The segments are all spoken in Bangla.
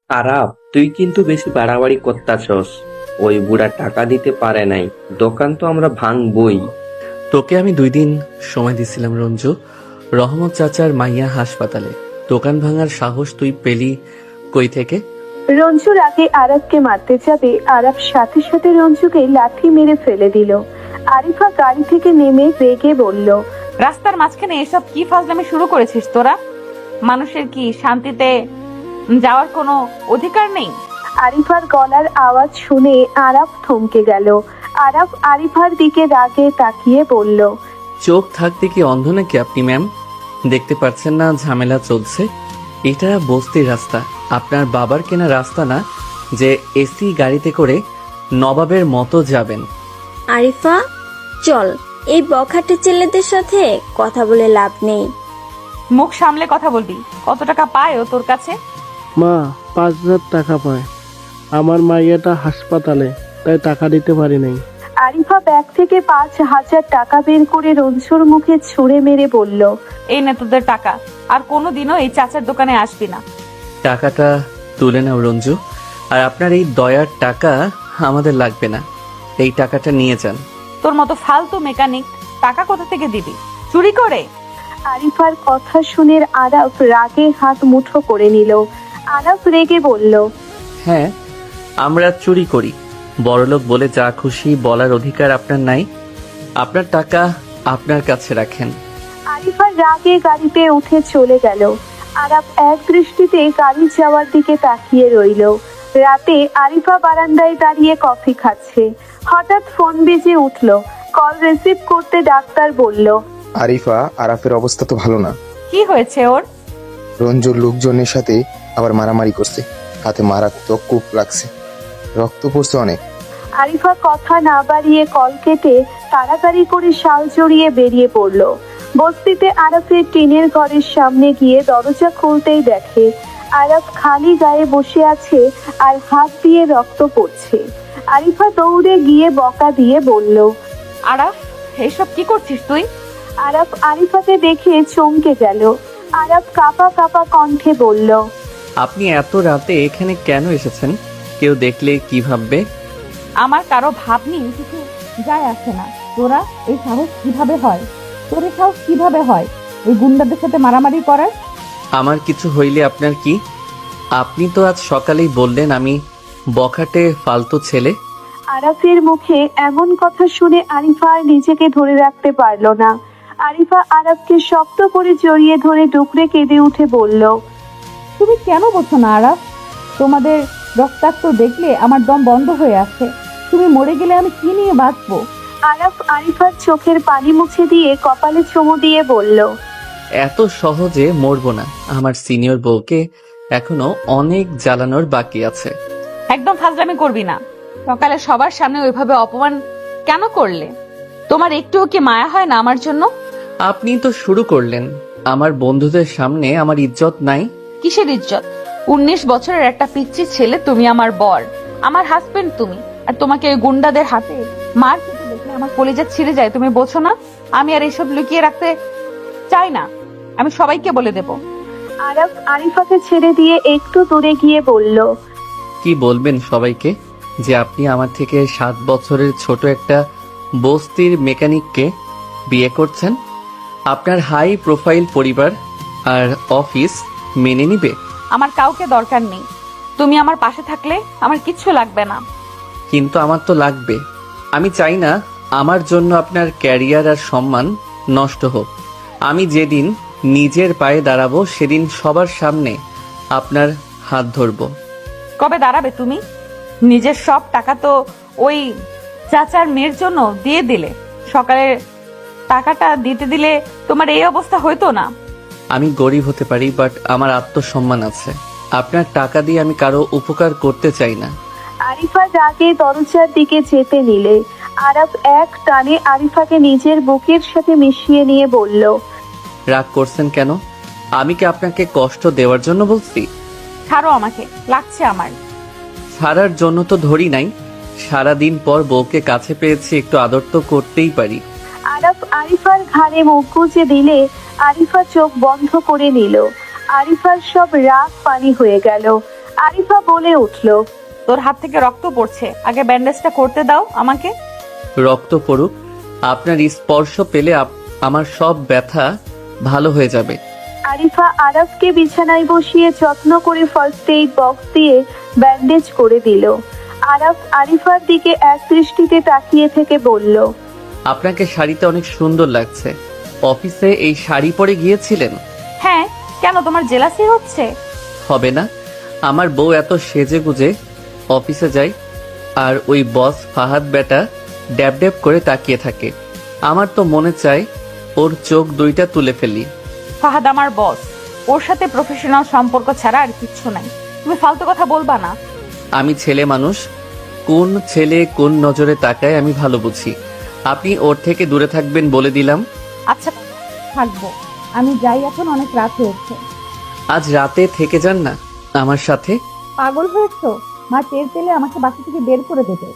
আরাপ, তুই কিন্তু বেশি বাড়াবাড়ি করতাছস। ওই বুড়া টাকা দিতে পারে নাই, দোকান তো আমরা ভাঙবই। তোকে আমি 2 দিন সময় দিছিলাম রঞ্জু। রহমত চাচার মাইয়া হাসপাতালে, দোকান ভাঙার সাহস তুই পেলি কই থেকে? রঞ্জুর আগে আরাফকে মারতে যাবে, আরাফ সাথে সাথে রঞ্জুকে লাথি মেরে ফেলে দিল। আরিফা গাড়ি থেকে নেমে রেগে বলল, রাস্তার মাঝখানে এসব কি ফাজলামি শুরু করেছিস তোরা? মানুষের কি শান্তিতে যাওয়ার কোনো অধিকার নেই? আরিফার গলার আওয়াজ শুনে আরাফ থমকে গেল। আরাফ আরিফার দিকে রাগে তাকিয়ে বলল, চোখ থাকতে কি অন্ধ নাকি আপনি ম্যাম? দেখতে পাচ্ছেন না ঝামেলা চলছে? এটা বস্তির রাস্তা, আপনার বাবার কেনা রাস্তা না যে এসি গাড়িতে করে নবাবের মতো যাবেন। আরিফা, চল, এই বখাটে ছেলেদের সাথে কথা বলে লাভ নেই। মুখ সামলে কথা বলবি। কত টাকা পায় ও তোর কাছে? মা, 5,000 টাকা পায়। আমার মাইয়াটা হাসপাতালে, তাই টাকা দিতে পারি নাই। আরিফা ব্যাগ থেকে 5,000 টাকা বের করে রঞ্জুর মুখে ছুঁড়ে মেরে বলল, এই নে তোদের টাকা, আর কোনোদিনও এই চাচার দোকানে আসবি না। টাকাটা তুলে নাও রঞ্জু, আর আপনার এই দয়ার টাকা আমাদের লাগবে না। এই টাকাটা নিয়ে যান। তোর মতো ফালতু মেকানিক টাকা কোথা থেকে দিবি? চুরি করে? আরিফার কথা শুনে আরাফ রাগে হাত মুঠো করে নিল। আরাফ রেগে বলল, হ্যাঁ, আমরা চুরি করি। বড়লোক বলে যা খুশি বলার অধিকার আপনার নাই। আপনার টাকা আপনার কাছে রাখেন। আরিফা রাগে গাড়িতে উঠে চলে গেল। আরাফ এক দৃষ্টিতে গাড়ি যাওয়ার দিকে তাকিয়ে রইল। রাতে আরিফা বারান্দায় দাঁড়িয়ে কফি খাচ্ছে। হঠাৎ ফোন বেজে উঠল। কল রিসিভ করতে ডাক্তার বলল, আরিফা, আরাফের অবস্থা তো ভালো না। কি হয়েছে ওর? রঞ্জুর লোকজনের সাথে আবার মারামারি করছে, হাতে মারাত্মক কূপ লাগছে, রক্ত পড়ছে অনেক। আরিফা কথা না বাড়িয়ে কল কেটে তাড়াতাড়ি করে শাল জড়িয়ে বেরিয়ে পড়ল। বস্তিতে আরাফের টিনের ঘরের সামনে গিয়ে দরজা খুলতেই দেখে আরাফ খালি গায়ে বসে আছে আর হাত দিয়ে রক্ত পড়ছে। আরিফা দৌড়ে গিয়ে বকা দিয়ে বলল, আরাফ, এইসব কি করছিস তুই? আরাফ আরিফাকে দেখে চমকে গেল। আরাফ কাঁপা কাঁপা কণ্ঠে বলল, আপনি এত রাতে এখানে কেন এসেছেন? কেউ দেখলে কি ভাববে? আমার কারো ভাব নিয়ে কিছু যায় আসে না। তোরা এই সাহস কিভাবে হয়? তোর এই সাহস কিভাবে হয় এই গুন্ডাদের সাথে মারামারি করার? আমার কিছু হইলে আপনার কি? আপনি তো আজ সকালেই বললেন আমি বখাটে ফালতু ছেলে। আরাফের মুখে এমন কথা শুনে আরিফা আর নিজেকে ধরে রাখতে পারল না। আরিফা আরাফকে শক্ত করে জড়িয়ে ধরে ডুকরে কেঁদে উঠে বলল, তুমি কেন বোঝো না আরাফ? তোমাদের রক্তাক্ত দেখলে আমার দম বন্ধ হয়ে আসছে। তুমি মরে গেলে আমি কি নিয়ে বাঁচবো? আরাফ আরিফার চোখের পানি মুছে দিয়ে কপালে চুমু দিয়ে বলল, এত সহজে মরবো না। আমার সিনিয়র বউকে এখনো অনেক জ্বালানোর বাকি আছে। একদম ফাজলামি করবি না। সকালে সবার সামনে ওইভাবে অপমান কেন করলে? তোমার একটুও কি মায়া হয় না আমার জন্য? আপনি তো শুরু করলেন। আমার বন্ধুদের সামনে আমার ইজ্জত নাই। কিসের ইজ্জত? 19 বছরের একটা পিচ্চি ছেলে তুমি, আমার বর, আমার হাজবেন্ড তুমি, আর তোমাকে ওই গুন্ডাদের হাতে মার খেতে দেখলে আমার কলিজা ছিঁড়ে যায়। তুমি বোঝো না? আমি আর এসব লুকিয়ে রাখতে চাই না, আমি সবাইকে বলে দেব। আরাফ আরিফাকে ছেড়ে দিয়ে একটু দূরে গিয়ে বলল, কি বলবেন সবাইকে? যে আপনি আমার থেকে 7 বছরের ছোট একটা বস্তির মেকানিককে বিয়ে করছেন? আপনার হাই প্রোফাইল পরিবার আর অফিস মেনে নিবে? আমার কাউকে দরকার নেই। তুমি আমার পাশে থাকলে আমার কিচ্ছু লাগবে না। কিন্তু আমার তো লাগবে। আমি চাই না আমার জন্য আপনার ক্যারিয়ার আর সম্মান নষ্ট হোক। আমি যেদিন নিজের পায়ে দাঁড়াবো সেদিন সবার সামনে আপনার হাত ধরবো। কবে দাঁড়াবে তুমি? নিজের সব টাকা তো ওই চাচার মেয়ের জন্য দিয়ে দিলে। সকালে টাকাটা দিতে দিলে তোমার এই অবস্থা হইতো না। আমি গরিব হতে পারি, বাট আমার আত্মসম্মান আছে। আপনার টাকা দিয়ে আমি কারো উপকার করতে চাই না। আরিফা রাগে দরজার দিকে যেতে নিলে আরাফ এক টানে আরিফাকে নিজের বুকের সাথে মিশিয়ে নিয়ে বলল, রাগ করছেন কেন? আমি কি আপনাকে কষ্ট দেওয়ার জন্য বলছি? ছাড়ো আমাকে, লাগছে আমার। ছাড়ার জন্য তো ধরি নাই। সারাদিন পর বউকে কাছে পেয়েছি, একটু আদর তো করতেই পারি। আরাফ আরিফার ঘাড়ে মুখ গুজে দিলে আরিফা চোখ বন্ধ করে নিল। আরিফার সব রাগ পানি হয়ে গেল। আরিফা বলে উঠল। তোর হাত থেকে রক্ত পড়ছে, আগে ব্যান্ডেজটা করতে দাও আমাকে। রক্ত পড়ুক, আপনার স্পর্শ পেলে আমার সব ব্যথা ভালো হয়ে যাবে। আরিফা আরাফকে বিছানায় বসিয়ে যত্ন করে ফার্স্ট এইড বক্স দিয়ে ব্যান্ডেজ করে দিল। আরাফ আরিফার দিকে এক দৃষ্টিতে তাকিয়ে থেকে বলল, আপনাকে শাড়িতে অনেক সুন্দর লাগছে। অফিসে এই শাড়ি পরে গিয়েছিলেন? হ্যাঁ, কেন তোমার জেলাসি হচ্ছে? হবে না, আমার বউ এত সেজে গুজে অফিসে যায়, আর ওই বস ফাহাদ বেটা ড্যাব ড্যাব করে তাকিয়ে থাকে। আমার তো মনে চায় ওর চোখ দুইটা তুলে ফেলি। ফাহাদ আমার বস, ওর সাথে প্রফেশনাল সম্পর্ক ছাড়া আর কিচ্ছু নাই। তুমি ফালতু কথা বলবা না। আমি ছেলে মানুষ, কোন ছেলে কোন নজরে তাকায় আমি ভালো বুঝি। আপনি ওর থেকে দূরে থাকবেন বলে দিলাম। আচ্ছা, থাকবো। আমি যাই, এখন অনেক রাত হয়েছে। আজ রাতে থেকে যান না আমার সাথে। পাগল হয়েছো? মা টের পেলে আমাকে বাসা থেকে বের করে দেবে।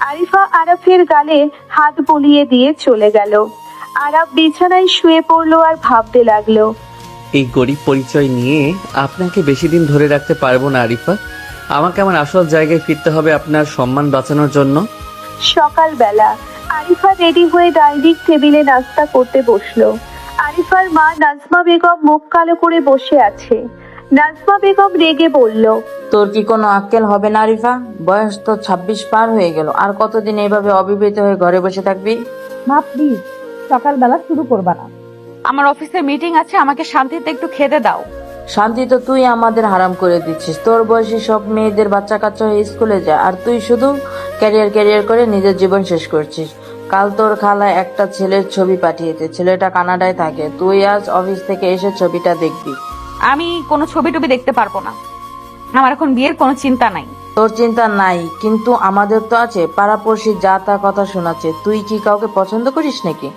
আরিফা আরাফের গালে হাত বুলিয়ে দিয়ে চলে গেল। আরাফ বিছানায় শুয়ে পড়লো আর ভাবতে লাগলো। এই গরিব পরিচয় নিয়ে আপনাকে বেশি দিন ধরে রাখতে পারবো না আরিফা। আমাকে আমার আসল জায়গায় ফিরতে হবে আপনার সম্মান বাঁচানোর জন্য। সকালবেলা আরিফা রেডি হয়ে ডাইনিং টেবিলে নাস্তা করতে বসলো। আরিফার মা নাজমা বেগম মুখ কালো করে বসে আছে। নাজমা বেগম রেগে বলল, তোর কি কোনো আক্কেল হবে না আরিফা? বয়স তো 26 পার হয়ে গেল, আর কতদিন এইভাবে অবিবাহিত হয়ে ঘরে বসে থাকবি? মা প্লিজ, সকালবেলা শুরু করবা না। আমার অফিসে মিটিং আছে, আমাকে শান্তিতে একটু খেতে দাও। শান্তি তো তুই আমাদের হারাম করে দিচ্ছিস। তোর বয়সী সব মেয়েদের বাচ্চা কাচ্চা হয়ে স্কুলে যায়, আর তুই শুধু ক্যারিয়ার করে নিজের জীবন শেষ করছিস। কাল তোর খালা একটা ছেলের ছবি পাঠিয়েছে, ছেলেটা কানাডায় থাকে। তুই আজ অফিস থেকে এসে ছবিটা দেখবি। আমি কোনো ছবি টবি দেখতে পারবো না, আমার এখন বিয়ের কোনো চিন্তা নাই। তোর চিন্তা নাই, কিন্তু আমাদের তো আছে। পাড়াপড়শি যা তা কথা শোনাচ্ছে। তুই কি কাউকে পছন্দ করিস নাকি?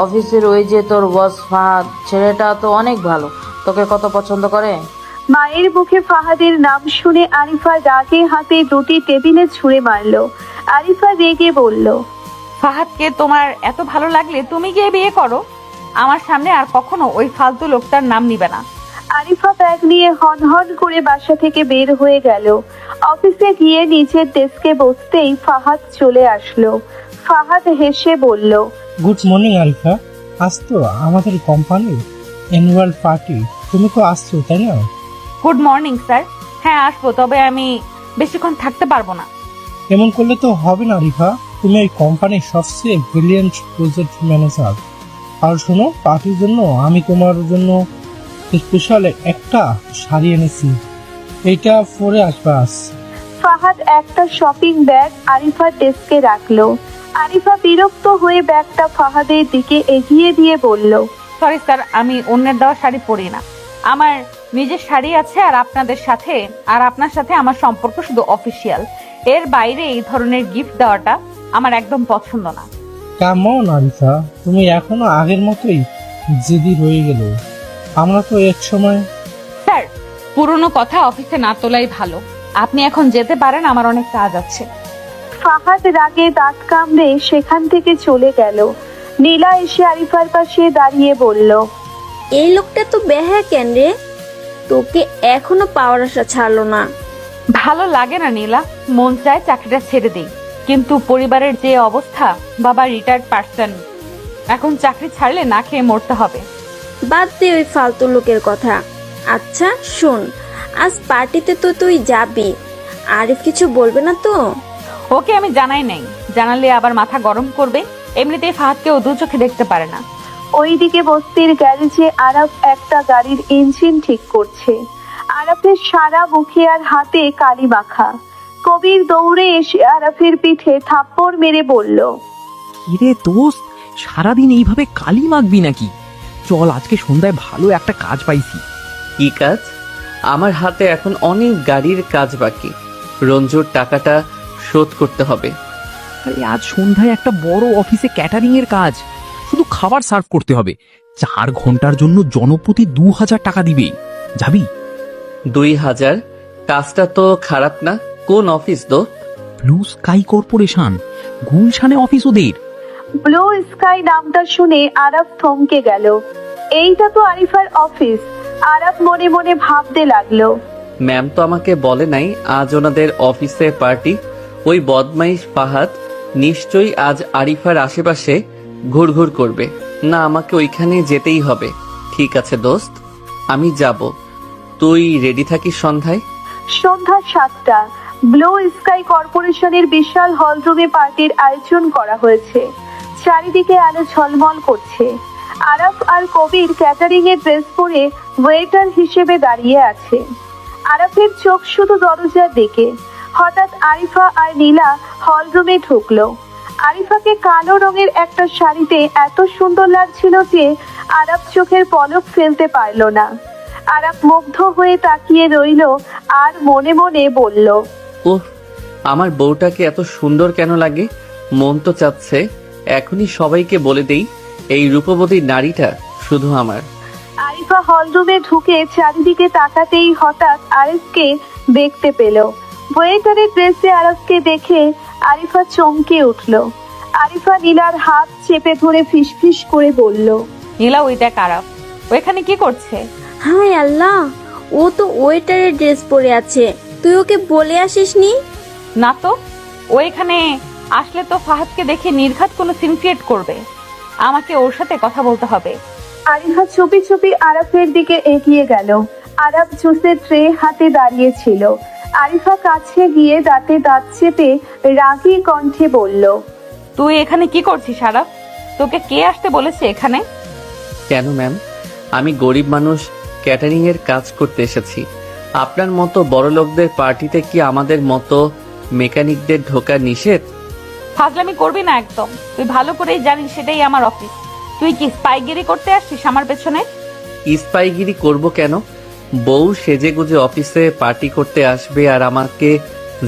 অফিসের ওই যে তোর বস ফাহাদ, ছেলেটা তো অনেক ভালো, তোকে কত পছন্দ করে। মায়ের মুখে ফাহাদের নাম শুনে আরিফা রাগে হাতে রুটি টেবিলে ছুঁড়ে মারলো। আরিফা রেগে বলল, ফাহাদকে তোমার এত ভালো লাগলে তুমি গিয়ে বিয়ে করো। আমার সামনে আর কখনো ওই ফালতু লোকটার নাম নিবে না। আরিফা ব্যাগ নিয়ে হনহন করে বাসা থেকে বের হয়ে গেল। অফিসে গিয়ে নিজের ডেস্কে বসতেই ফাহাদ চলে আসলো। ফাহাদ হেসে বলল, গুড মর্নিং আরিফা। আজ তো আমাদের কোম্পানির অ্যানুয়াল পার্টি, তুমি তো আসছো তাই না? Good morning sir. হ্যাঁ আসবো, তবে আমি বেশিক্ষণ থাকতে পারবো না। এমন করলে তো হবে না আরিফা, তুমি এই কোম্পানির সবচেয়ে ব্রিলিয়েন্ট প্রজেক্ট ম্যানেজার। আর শোনো, পার্টির জন্য আমি তোমার জন্য স্পেশাল একটা শাড়ি এনেছি, এইটা পরে আসবা আজ। ফাহাদ একটা শপিং ব্যাগ আরিফার ডেস্কে রাখলো। আরিফা বিরক্ত হয়ে ব্যাগটা ফাহাদের দিকে এগিয়ে দিয়ে বলল, সরি স্যার, আমি অন্যের দেওয়া শাড়ি পরি না। আমার নিজের শাড়ি আছে, আর আপনার সাথে আমার সম্পর্ক শুধু অফিসিয়াল। এর বাইরে এই ধরনের গিফট দেওয়াটা আমার একদম পছন্দ না। কেমন আরিফা, তুমি এখনো আগের মতোই জেদি রয়ে গেল। আমরা তো এক সময়। স্যার, পুরনো কথা অফিসে না তোলাই ভালো। আপনি এখন যেতে পারেন, আমার অনেক কাজ আছে। ফাহাদ রাগে দাঁত কামড়ে সেখান থেকে চলে গেল। নীলা এসে আরিফার পাশে দাঁড়িয়ে বলল, এই লোকটা তো বেহায়া কেন রে? তোকে এখনো পাওয়ার আশা ছাড়লো না। ভালো লাগে না নীলা, মন চায় চাকরিটা ছেড়ে দেই, কিন্তু পরিবারের যে অবস্থা, বাবা রিটায়ার্ড পার্সন, এখন চাকরি ছাড়লে না খেয়ে মরতে হবে। বাদ দে ওই ফালতু লোকের কথা। আচ্ছা শোন, আজ পার্টিতে তো তুই যাবি, আরিফ কিছু বলবে না তো? ওকে আমি জানাই নাই, জানালে আবার মাথা গরম করবে। এমনিতেই ফাহাদকেও দু চোখে দেখতে পারে না। ওইদিকে বস্তির গ্যারেজে আরাফ একটা গাড়ির ইঞ্জিন ঠিক করছে। আরাফের সারা মুখে আর হাতে কালি মাখা। কবির দৌড়ে এসে আরাফের পিঠে থাপ্পড় মেরে বলল, কিরে দোস্ত, সারাদিন এইভাবে কালি মাখবি নাকি? চল, আজকে সন্ধ্যায় ভালো একটা কাজ পাইছি। কি কাজ? আমার হাতে এখন অনেক গাড়ির কাজ বাকি, রঞ্জুর টাকাটা শোধ করতে হবে। আরে আজ সন্ধ্যায় একটা বড় অফিসে ক্যাটারিং এর কাজ, শুধু খাবার সার্ভ করতে হবে। 4 ঘন্টার জন্য জনপ্রতি 2000 টাকা দিবে, যাবি? 2000? কাজটা তো খারাপ না। কোন অফিস তো? ব্লু স্কাই কর্পোরেশন, গুলশানে অফিস ওদের। ব্লু স্কাই নামটা শুনে আরাফ থমকে গেল। এইটা তো আরিফার অফিস। আরাফ মনে মনে ভাবতে লাগলো, ম্যাম তো আমাকে বলে নাই আজ ওনাদের অফিসে পার্টি। ওই বদমাইশ ফাহাদ নিশ্চয়ই আজ আরিফার আশেপাশে ঘুরঘুর করবে। না, আমাকে ওইখানে যেতেই হবে। ঠিক আছে দোস্ত, আমি যাব। তুই রেডি থাকিস সন্ধ্যায়। সন্ধ্যা 7টা। ব্লু স্কাই কর্পোরেশনের বিশাল হলরুমে পার্টির আয়োজন করা হয়েছে। চারিদিকে আলো ঝলমল করছে। আরাফ আর কবির ক্যাটারিং এর ড্রেস পরে ওয়েটার হিসেবে দাঁড়িয়ে আছে। আরাফের চোখ শুধু দরজার দিকে। হঠাৎ আরিফা আর নীলা হলরুমে ঢুকলো। আরিফাকে কালো রঙের একটা শাড়িতে এত সুন্দর লাগছিল যে আরাফ চোখের পলক ফেলতে পারল না। আরাফ মুগ্ধ হয়ে তাকিয়ে রইল আর মনে মনে বলল, ওহ, আমার বউটাকে এত সুন্দর কেন লাগে। মন তো চাচ্ছে এখনই সবাইকে বলে দেই এই রূপবতী নারীটা শুধু আমার। আরিফা হলরুমে ঢুকে চারিদিকে তাকাতেই হঠাৎ আরিফকে দেখতে পেল। ওয়েটারের ড্রেসে আরিফকে দেখে আরিফা চমকে উঠল। আরিফা নীলার হাত চেপে ধরে ফিসফিস করে বলল, নীলা, ওই দেখ আরাফ, ও এখানে কি করছে? হায় আল্লাহ, ও তো ওয়েটারের ড্রেস পরে আছে। তুই ওকে বলে আসিসনি? না তো, ও এখানে আসলে তো ফাহাদকে দেখে নির্ঘাত কোনো সিন ক্রিয়েট করবে। আমাকে ওর সাথে কথা বলতে হবে। আরিফা চুপি চুপি আরাফের দিকে এগিয়ে গেল। আরাফ জুসের ট্রে হাতে দাঁড়িয়েছিল। আরিফা কাছে গিয়ে দাঁতে দাঁত চেপে রাগী কণ্ঠে বলল, তুই এখানে কি করছিস আরাফ? তোকে কে আসতে বলেছে এখানে? কেন ম্যাম, আমি গরিব মানুষ, ক্যাটারিং এর কাজ করতে এসেছি। আপনার মতো বড় লোকদের পার্টিতে কি আমাদের মতো মেকানিকদের ঢোকা নিষেধ? ফাজলামি করবি না একদম। তুই ভালো করেই জানিস সেটাই আমার অফিস। তুই কি স্পাইগিরি করতে আসছিস আমার পেছনে? স্পাইগিরি করব কেন? বউ সেজে গুজে অফিসে পার্টি করতে আসবে আর আমাকে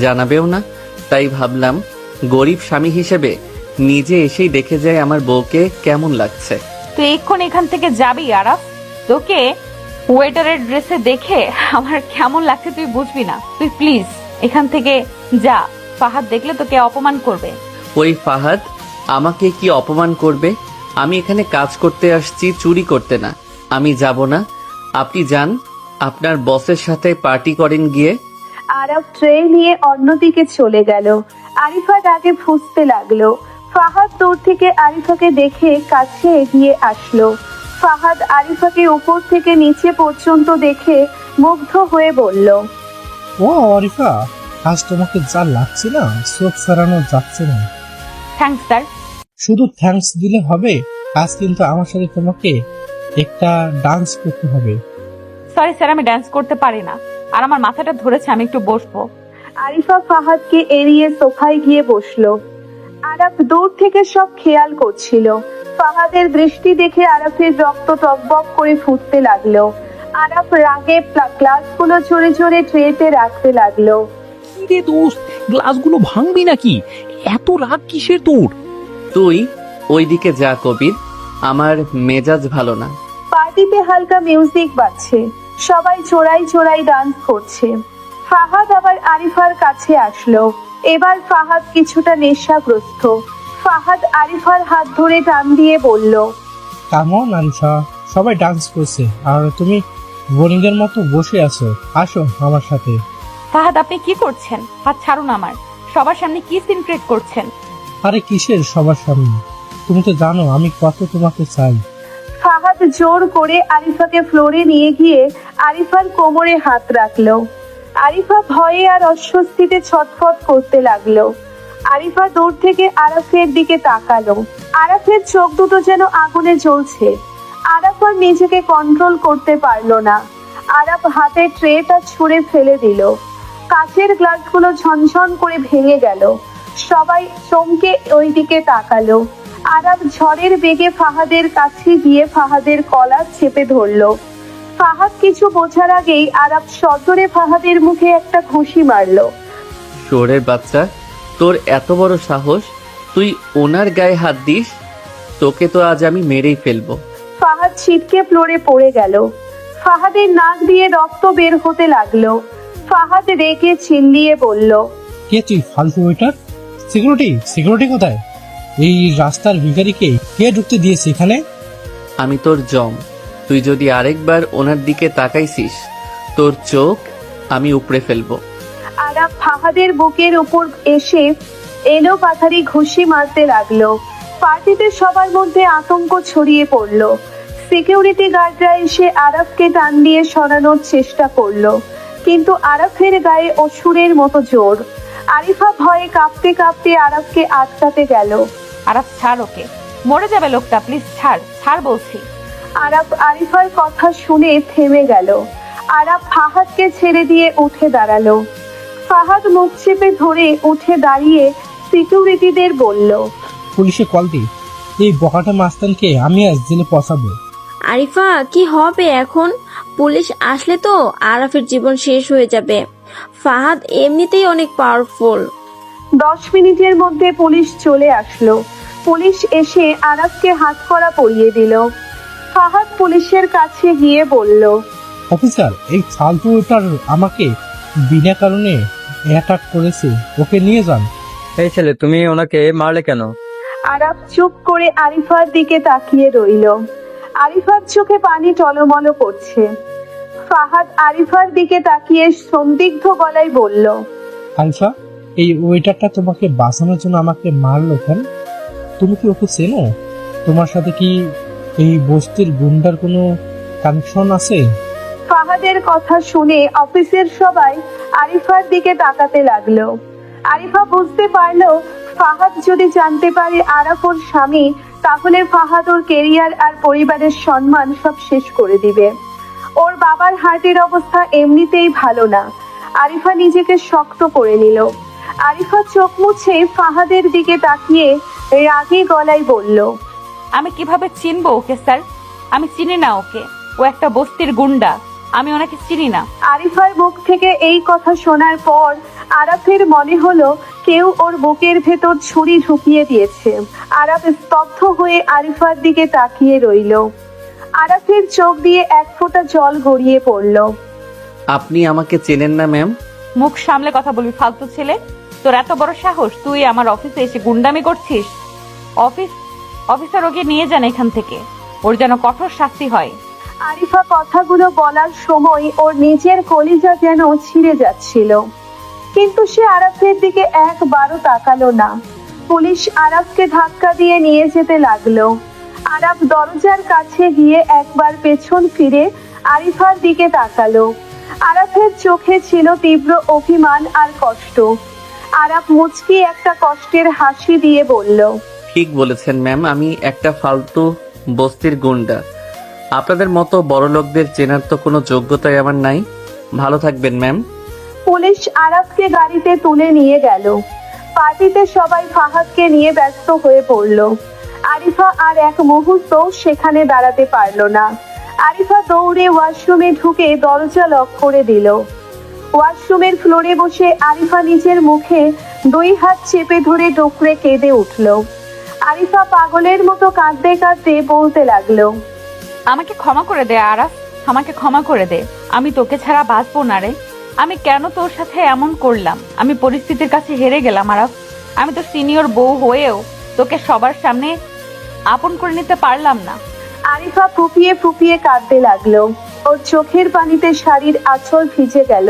জানাবেও না। তাই ভাবলাম গরিব স্বামী হিসেবে নিজে এসেই দেখে যায় আমার বউকে কেমন লাগছে। তুই এক্ষুন এখান থেকে যাবি আরাফ। তোকে ওয়েটারের ড্রেসে দেখে আমার কেমন লাগছে তুই বুঝবি না। তুই প্লিজ এখান থেকে যা। ফাহাদ দেখলে তোকে অপমান করবে। ওই ফাহাদ আমাকে কি অপমান করবে? আমি এখানে কাজ করতে আসছি, চুরি করতে না। আমি যাব না, আপনি যান, আপনার বসের সাথে পার্টি করেন গিয়ে। আরাফ ট্রে নিয়ে অন্যদিকে চলে গেল। আরিফা রাগে ফুঁসতে লাগলো। ফাহাদ দূর থেকে আরিফাকে দেখে কাছে এগিয়ে আসলো। ফাহাদ আরিফাকে উপর থেকে নিচে পর্যন্ত দেখে মুগ্ধ হয়ে বলল, ও আরিফা, আজ তোমাকে যা লাগছে না, চোখ সারানো যাচ্ছে না। Thanks sir. শুধু থ্যাঙ্কস দিলে হবে? আজ কিন্তু আমার সাথে তোমাকে একটা ডান্স করতে হবে। সরি স্যার, আমি ডান্স করতে পারি না। আর আমার মাথাটা ধরেছে, আমি একটু বসবো। আরিফা ফাহাদকে এড়িয়ে সোফায় গিয়ে বসলো। আরাফ দূর থেকে সব খেয়াল করছিল। ফাহাদের দৃষ্টি দেখে আরাফের রক্ত টকবক করে ফুটতে লাগলো। আরাফ রাগে গ্লাসগুলো ঝরে ঝরে ট্রেতে রাখতে লাগলো। কি রে দোস্ত, গ্লাসগুলো ভাঙবি নাকি? এত রাগ কিসের তোর? তুই ওইদিকে যা কবির, আমার মেজাজ ভালো না। পার্টিতে হালকা মিউজিক বাজছে। সবাই জোড়ায় জোড়ায় ডান্স করছে। ফাহাদ আবার আরিফার কাছে আসলো। এবার ফাহাদ কিছুটা নেশাগ্রস্ত। ফাহাদ আরিফার হাত ধরে টান দিয়ে বলল, কেমন আরিফা, সবাই ডান্স করছে আর তুমি বোরিংয়ের মতো বসে আছো। আসো আমার সাথে। ফাহাদ, আপনি কি করছেন? হাত ছাড়ুন আমার। সবার সামনে কি সিন ক্রিয়েট করছেন? আরে কিসের সবার সামনে? তুমি তো জানো আমি কত তোমাকে চাই। ফাহাদ জোর করে আরিফাকে ফ্লোরে নিয়ে গিয়ে আরিফার কোমরে হাত রাখলো। আরিফা ভয়ে আর অস্বস্তিতে ছটফট করতে লাগলো। আরিফা দূর থেকে আরাফের দিকে তাকালো। আরাফের চোখ দুটো যেন আগুনে জ্বলছে। আরাফ আর নিজেকে কন্ট্রোল করতে পারলো না। আরাফ হাতের ট্রেটা ছুঁড়ে ফেলে দিল। কাচের গ্লাসগুলো ঝনঝন করে ভেঙে গেল। সবাই চমকে ওই দিকে তাকালো। আরাফ ঝড়ের বেগে ফাহাদের কাছে গিয়ে ফাহাদের কলার চেপে ধরলো। ফাহাদ কিছু বোঝার আগেই আরাফ সজোরে ফাহাদের মুখে একটা ঘুষি মারলো। শোরের বাচ্চা, তোর এত বড় সাহস, তুই ওনার গায়ে হাত দিস? তোকে তো আজ আমি মেরেই ফেলবো। ফাহাদ ছিটকে ফ্লোরে পড়ে গেল। ফাহাদের নাক দিয়ে রক্ত বের হতে লাগলো। ফাহাদ রেগে চিল্লিয়ে বলল, কে তুই ফালতু ওয়েটার? সিকিউরিটি কোথায়? এই রাস্তার ভিখারিকে কে ঢুকতে দিয়েছে এখানে? আমি তোর জম। তুই যদি আরেকবার ওনার দিকে তাকাইছিস, তোর চোখ আমি উপড়ে ফেলবো। আরাফ ফাহাদের বুকের উপর এসে এলো পাথারি ঘুষি মারতে লাগলো। পার্টিতে সবার মধ্যে আতঙ্ক ছড়িয়ে পড়লো। সিকিউরিটি গার্ডরা এসে আরাফকে টান দিয়ে সরানোর চেষ্টা করলো, কিন্তু আরাফের গায়ে অসুরের মতো জোর। আরিফা ভয়ে কাঁপতে কাঁপতে আরাফকে আটকাতে গেল। আরাফ ছাড় ওকে, মরে যাবে লোকটা, প্লিজ ছাড়, ছাড় বলছি। আরাফ আরিফার কথা শুনে থেমে গেল। আরাফ ফাহাদকে ছেড়ে দিয়ে উঠে দাঁড়ালো। ফাহাদ মুখ চেপে ধরে উঠে দাঁড়িয়ে সিকিউরিটিদের বলল, পুলিশে কল দি, এই বকাটা মাস্তানকে আমি আজ জেলে পচাবো। আরিফা, কি হবে এখন? পুলিশ আসলে তো আরাফের জীবন শেষ হয়ে যাবে। ফাহাদ এমনিতেই অনেক পাওয়ারফুল। 10 মিনিটের মধ্যে পুলিশ চলে আসলো। পুলিশ এসে আরাফকে হাত করা পরিয়ে দিল। ফাহাদ পুলিশের কাছে গিয়ে বলল, অফিসার, এই ফালতুটার আমাকে বিনা কারণে অ্যাটাক করেছে, ওকে নিয়ে যান। এই ছেলে, তুমি ওনাকে মারলে কেন? আরাফ চুপ করে আরিফার দিকে তাকিয়ে রইল। আরিফার চোখে পানি টলমল করছে। ফাহাদ আরিফার দিকে তাকিয়ে সন্দিগ্ধ গলায় বলল, আরিফা, এই ওয়েটারটা তোমাকে বাঁচানোর জন্য আমাকে মারলো কেন? তুমি কি ওকে চেনো? তোমার সাথে কি এই বস্তির গুন্ডার কোনো কানেকশন আছে? ফাহাদের কথা শুনে অফিসের সবাই আরিফার দিকে তাকাতে লাগলো। আরিফা বুঝতে পারলো ফাহাদ যদি জানতে পারে আরাফ ওর স্বামী, তাহলে ফাহাদ ওর কেরিয়ার আর পরিবারের সম্মান সব শেষ করে দিবে। ওর বাবার হার্টের অবস্থা এমনিতেই ভালো না। আরিফা নিজেকে শক্ত করে নিল। আরিফা চোখ মুছে ফাহাদের দিকে তাকিয়ে রাগী গলায় বলল, আমি কিভাবে চিনবো ওকে স্যার? আমি চিনি না ওকে, ও একটা বস্তির গুন্ডা, আমি ওনাকে চিনি না। আরিফার মুখ থেকে এই কথা শোনার পর আরাফের মনে হলো কেউ ওর বুকের ভেতর ছুরি ঢুকিয়ে দিয়েছে। আরাফ স্তব্ধ হয়ে আরিফার দিকে তাকিয়ে রইল। আরাফের চোখ দিয়ে এক ফোঁটা জল গড়িয়ে পড়ল। আপনি আমাকে চেনেন না ম্যাম? মুখ সামলে কথা বলবি ফালতু ছেলে। তোর এত বড় সাহস, তুই আমার অফিসে এসে গুন্ডামি করছিস? অফিসার ওকে নিয়ে যান এখান থেকে, ওর যেন কঠোর শাস্তি হয়। আরিফা কথাগুলো বলার সময় ওর নিজের কলিজা যেন ছিঁড়ে যাচ্ছিল, কিন্তু সে আরাফের দিকে একবারও তাকালো না। পুলিশ আরাফকে ধাক্কা দিয়ে নিয়ে যেতে লাগলো। আরাফ দরজার কাছে গিয়ে একবার পেছন ফিরে আরিফার দিকে তাকালো। আরাফের চোখে ছিল তীব্র অভিমান আর কষ্ট। আরাফ মুচকি একটা কষ্টের হাসি দিয়ে বলল, ঠিক বলেছেন ম্যাম, আমি একটা ফালতু বস্তির গুন্ডা। আপনাদের মতো বড় লোকদের চেনার তো কোনো যোগ্যতাই আমার নাই। ভালো থাকবেন ম্যাম। পুলিশ আরাফকে গাড়িতে তুলে নিয়ে গেল। পার্টিতে সবাই ফাহাদকে নিয়ে ব্যস্ত হয়ে পড়ল। আরিফা আর এক মুহূর্ত সেখানে দাঁড়াতে পারলো না। আরিফা দৌড়ে ওয়াশরুমে ঢুকে দরজা লক করে দিল। ওয়াশরুমের ফ্লোরে বসে আরিফা নিজের মুখে 2 হাত চেপে ধরে ডোকরে কেঁদে উঠল। আরিফা পাগলের মতো কাঁদতে কাঁদতে বলতে লাগলো, আমাকে ক্ষমা করে দে আরাফ, আমাকে ক্ষমা করে দে। আমি তোকে ছাড়া বাঁচবো না রে। আমি কেন তোর সাথে এমন করলাম? আমি পরিস্থিতির কাছে হেরে গেলাম আরাফ। আমি তো সিনিয়র বউ হয়েও তোকে সবার সামনে আপন করে নিতে পারলাম না। আরিফা ফুপিয়ে ফুপিয়ে কাঁদতে লাগলো। ওর চোখের পানিতে শাড়ির আঁচল ভিজে গেল।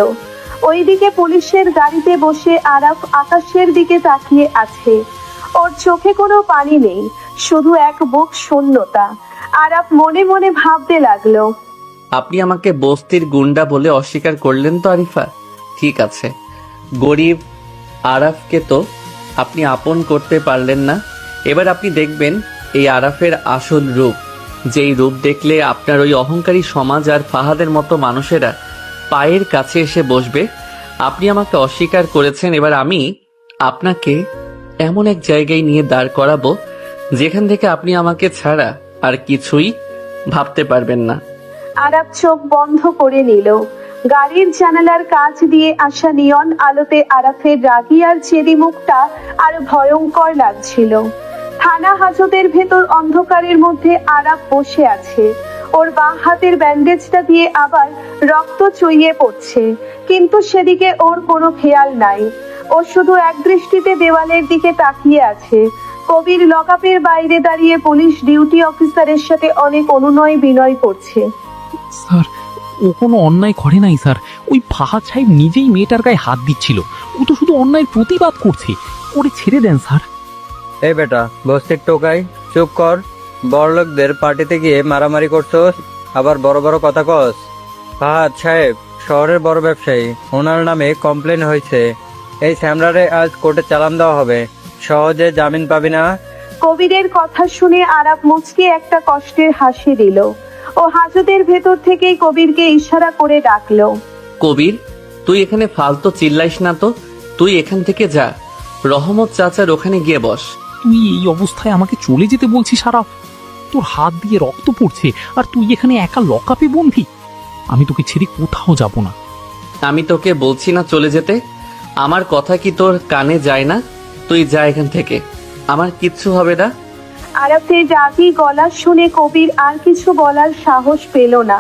ওইদিকে পুলিশের গাড়িতে বসে আরাফ আকাশের দিকে তাকিয়ে আছে। ওর চোখে কোনো পানি নেই, শুধু এক বুক শূন্যতা। আরাফ মনে মনে ভাবতে লাগলো, আপনি আমাকে বস্তির গুন্ডা বলে অস্বীকার করলেন তো আরিফা? ঠিক আছে, গরিব আরাফকে তো আপনি আপন করতে পারলেন না। এবার আপনি দেখবেন এই আরাফের আসল রূপ, যেই রূপ দেখলে আপনার ওই অহংকারী সমাজ আর ফাহাদের মতো মানুষেরা পায়ের কাছে এসে বসবে। আপনি আমাকে অস্বীকার করেছেন, এবার আমি আপনাকে এমন এক জায়গায় নিয়ে দাঁড় করাবো যেখান থেকে আপনি আমাকে ছাড়া আর কিছুই ভাবতে পারবেন না। আরাফ চোখ বন্ধ করে নিল। গাড়ির জানালার কাছ দিয়ে আসা নিয়ন আলোতে আরাফের রাগী আর জেদি মুখটা আর ভয়ঙ্কর লাগছিল। থানা হাজতের ভেতর অন্ধকারের মধ্যে আরাফ বসে আছে। ওর বাঁ হাতের ব্যান্ডেজটা দিয়ে আবার রক্ত চুইয়ে পড়ছে, কিন্তু সেদিকে ওর কোনো খেয়াল নাই। ও শুধু এক দৃষ্টিতে দেওয়ালের দিকে তাকিয়ে আছে। কবির লকআপের বাইরে দাঁড়িয়ে পুলিশ ডিউটি অফিসারের সাথে অনেক অনুনয় বিনয় করছে। স্যার, ও কোনো অন্যায় করে নাই স্যার। ওই ফাহাদ সাহেব নিজেই মেয়েটার গায়ে হাত দিচ্ছিল। ও তো শুধু অন্যায়ের প্রতিবাদ করছে। ওরে ছেড়ে দেন স্যার। এই বেটা বস্তির টোকাই, চুপ কর। বড়লোকদের পার্টিতে গিয়ে মারামারি করছস, আবার বড় বড় কথা কস। ফাহাদ সাহেব শহরের বড় ব্যবসায়ী, ওনার নামে কমপ্লেন হয়েছে। এই স্যামরারে আজ কোর্টে চালান দেওয়া হবে, সহজে জামিন পাবি না। কবিরের কথা শুনে আরাফ মুচকে একটা কষ্টের হাসি দিল। ও হাজতের ভেতর থেকেই কবিরকে ইশারা করে ডাকলো। কবির, তুই এখানে ফালতু চিল্লাইস না তো, তুই এখান থেকে যা, রহমত চাচার ওখানে গিয়ে বস। তুই এই অবস্থায় আমাকে চলে যেতে বলছিস আরাফ? তোর হাত দিয়ে রক্ত পড়ছে আর তুই এখানে একা লকআপে বন্ধি। আমি তোকে ছেড়ে কোথাও যাব না। আমি তোকে বলছি না চলে যেতে? আমার কথা কি তোর কানে যায় না? তুই যা এখান থেকে, আমার কিচ্ছু হবে না। আরাফের রাগী গলা শুনে কবির আর কিছু বলার সাহস পেল না।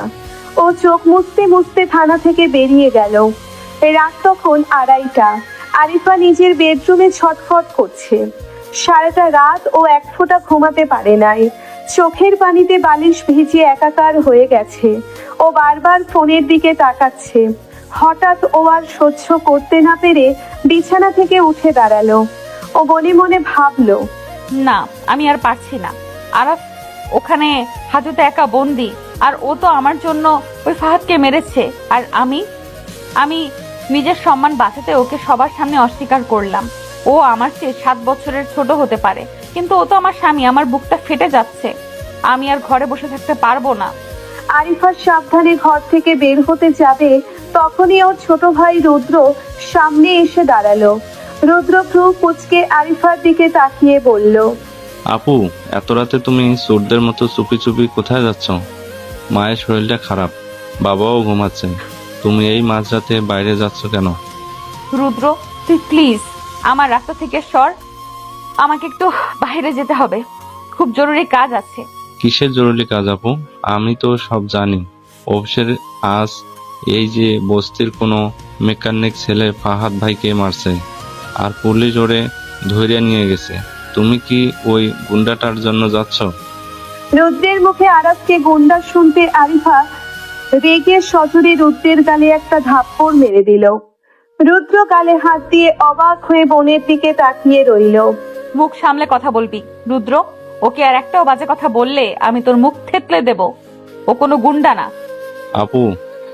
ও চোখ মুছতে মুছতে থানা থেকে বেরিয়ে গেল। রাত তখন 2:30। আরিফা নিজের বেডরুমে ছটফট করছে। সারাটা রাত ও এক ফোঁটা ঘুমাতে পারে নাই। চোখের পানিতে বালিশ ভিজে একাকার হয়ে গেছে। ও বারবার ফোনের দিকে তাকাচ্ছে। হঠাৎ ও আর সহ্য করতে না পেরে বিছানা থেকে উঠে দাঁড়ালো। ও মনে মনে ভাবলো, না, আমি আর পারছি না। আরাফ ওখানে হাজতে একা বন্দি, আর ও তো আমার জন্য ওই ফাহাদকে মেরেছে। আর আমি নিজের সম্মান বাঁচাতে ওকে সবার সামনে অস্বীকার করলাম। ও আমার চেয়ে 7 বছরের ছোট হতে পারে, কিন্তু ও তো আমার স্বামী। আমার বুকটা ফেটে যাচ্ছে। আমি আর ঘরে বসে থাকতে পারবো না। আরিফা সাবধানে ঘর থেকে বের হতে যাবে, তখনই ওর ছোট ভাই রুদ্র সামনে এসে দাঁড়ালো। রুদ্র ভ্রু কুঁচকে আরিফার দিকে তাকিয়ে বলল, আপু, এত রাতে তুমি চোরদের মতো চুপি চুপি কোথায় যাচ্ছ? মায়ের শরীরটা খারাপ, বাবাও ঘুমাচ্ছে, তুমি এই মাঝরাতে বাইরে যাচ্ছ কেন? রুদ্র, তুই প্লিজ আমার রাস্তা থেকে সর। আমাকে একটু বাইরে যেতে হবে, খুব জরুরি কাজ আছে। কিসের জরুরি কাজ আপু? আমি তো সব জানি। অফিসের আজ এই যে বস্তির কোনো মেকানিক ছেলে ফাহাদ ভাইকে মারছে, আর পুলিশ ওরে ধরে নিয়ে গেছে। তুমি কি ওই গুন্ডাটার জন্য যাচ্ছ? রুদ্রের মুখে আরাফকে গুন্ডা শুনতে আরিফা রেগে সজোরে রুদ্রের গালে একটা থাপ্পড় মেরে দিল। রুদ্র গালে হাত দিয়ে অবাক হয়ে বোনের দিকে তাকিয়ে রইল। মুখ সামলে কথা বলবি রুদ্র। ওকে আর একটাও বাজে কথা বললে আমি তোর মুখ থেতলে দেব। ও কোনো গুন্ডা না। আপু,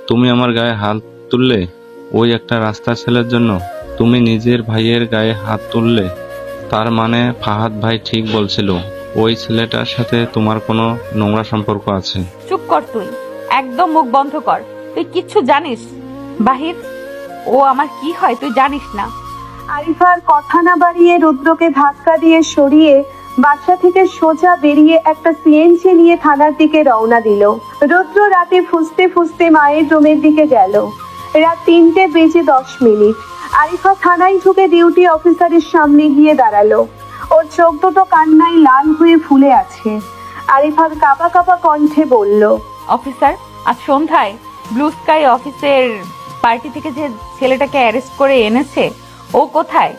তুমি আমার গায়ে হাত তুললে ওই একটা রাস্তার ছেলের জন্য? তুমি নিজের ভাইয়ের গায়ে হাত তুললে? তার মানে ফাহাদ ভাই ঠিক বলছিল, ওই ছেলেটার সাথে তোমার কোনো নোংরা সম্পর্ক আছে। চুপ কর তুই, একদম মুখ বন্ধ কর। তুই কিচ্ছু জানিস বাহির, ও আমার কি হয় তুই জানিস না। আরিফার কথা না বাড়িয়ে রুদ্রকে ধাক্কা দিয়ে সরিয়ে বাসা থেকে সোজা বেরিয়ে একটা সিএনজি নিয়ে থানার দিকে রওনা দিল। রুদ্র রাতে ফুসতে ফুসতে মায়ের রুমের দিকে গেল। রাত 3:10 আরিফা থানায় ঢুকে ডিউটি অফিসারের সামনে গিয়ে দাঁড়ালো। ওর চোখ দুটো কান্নায় লাল হয়ে ফুলে আছে। আরিফার কাঁপা কাঁপা কণ্ঠে বলল, অফিসার, আজ সন্ধ্যায় ব্লু স্কাই অফিসের পার্টি থেকে যে ছেলেটাকে অ্যারেস্ট করে এনেছে, ও কোথায়?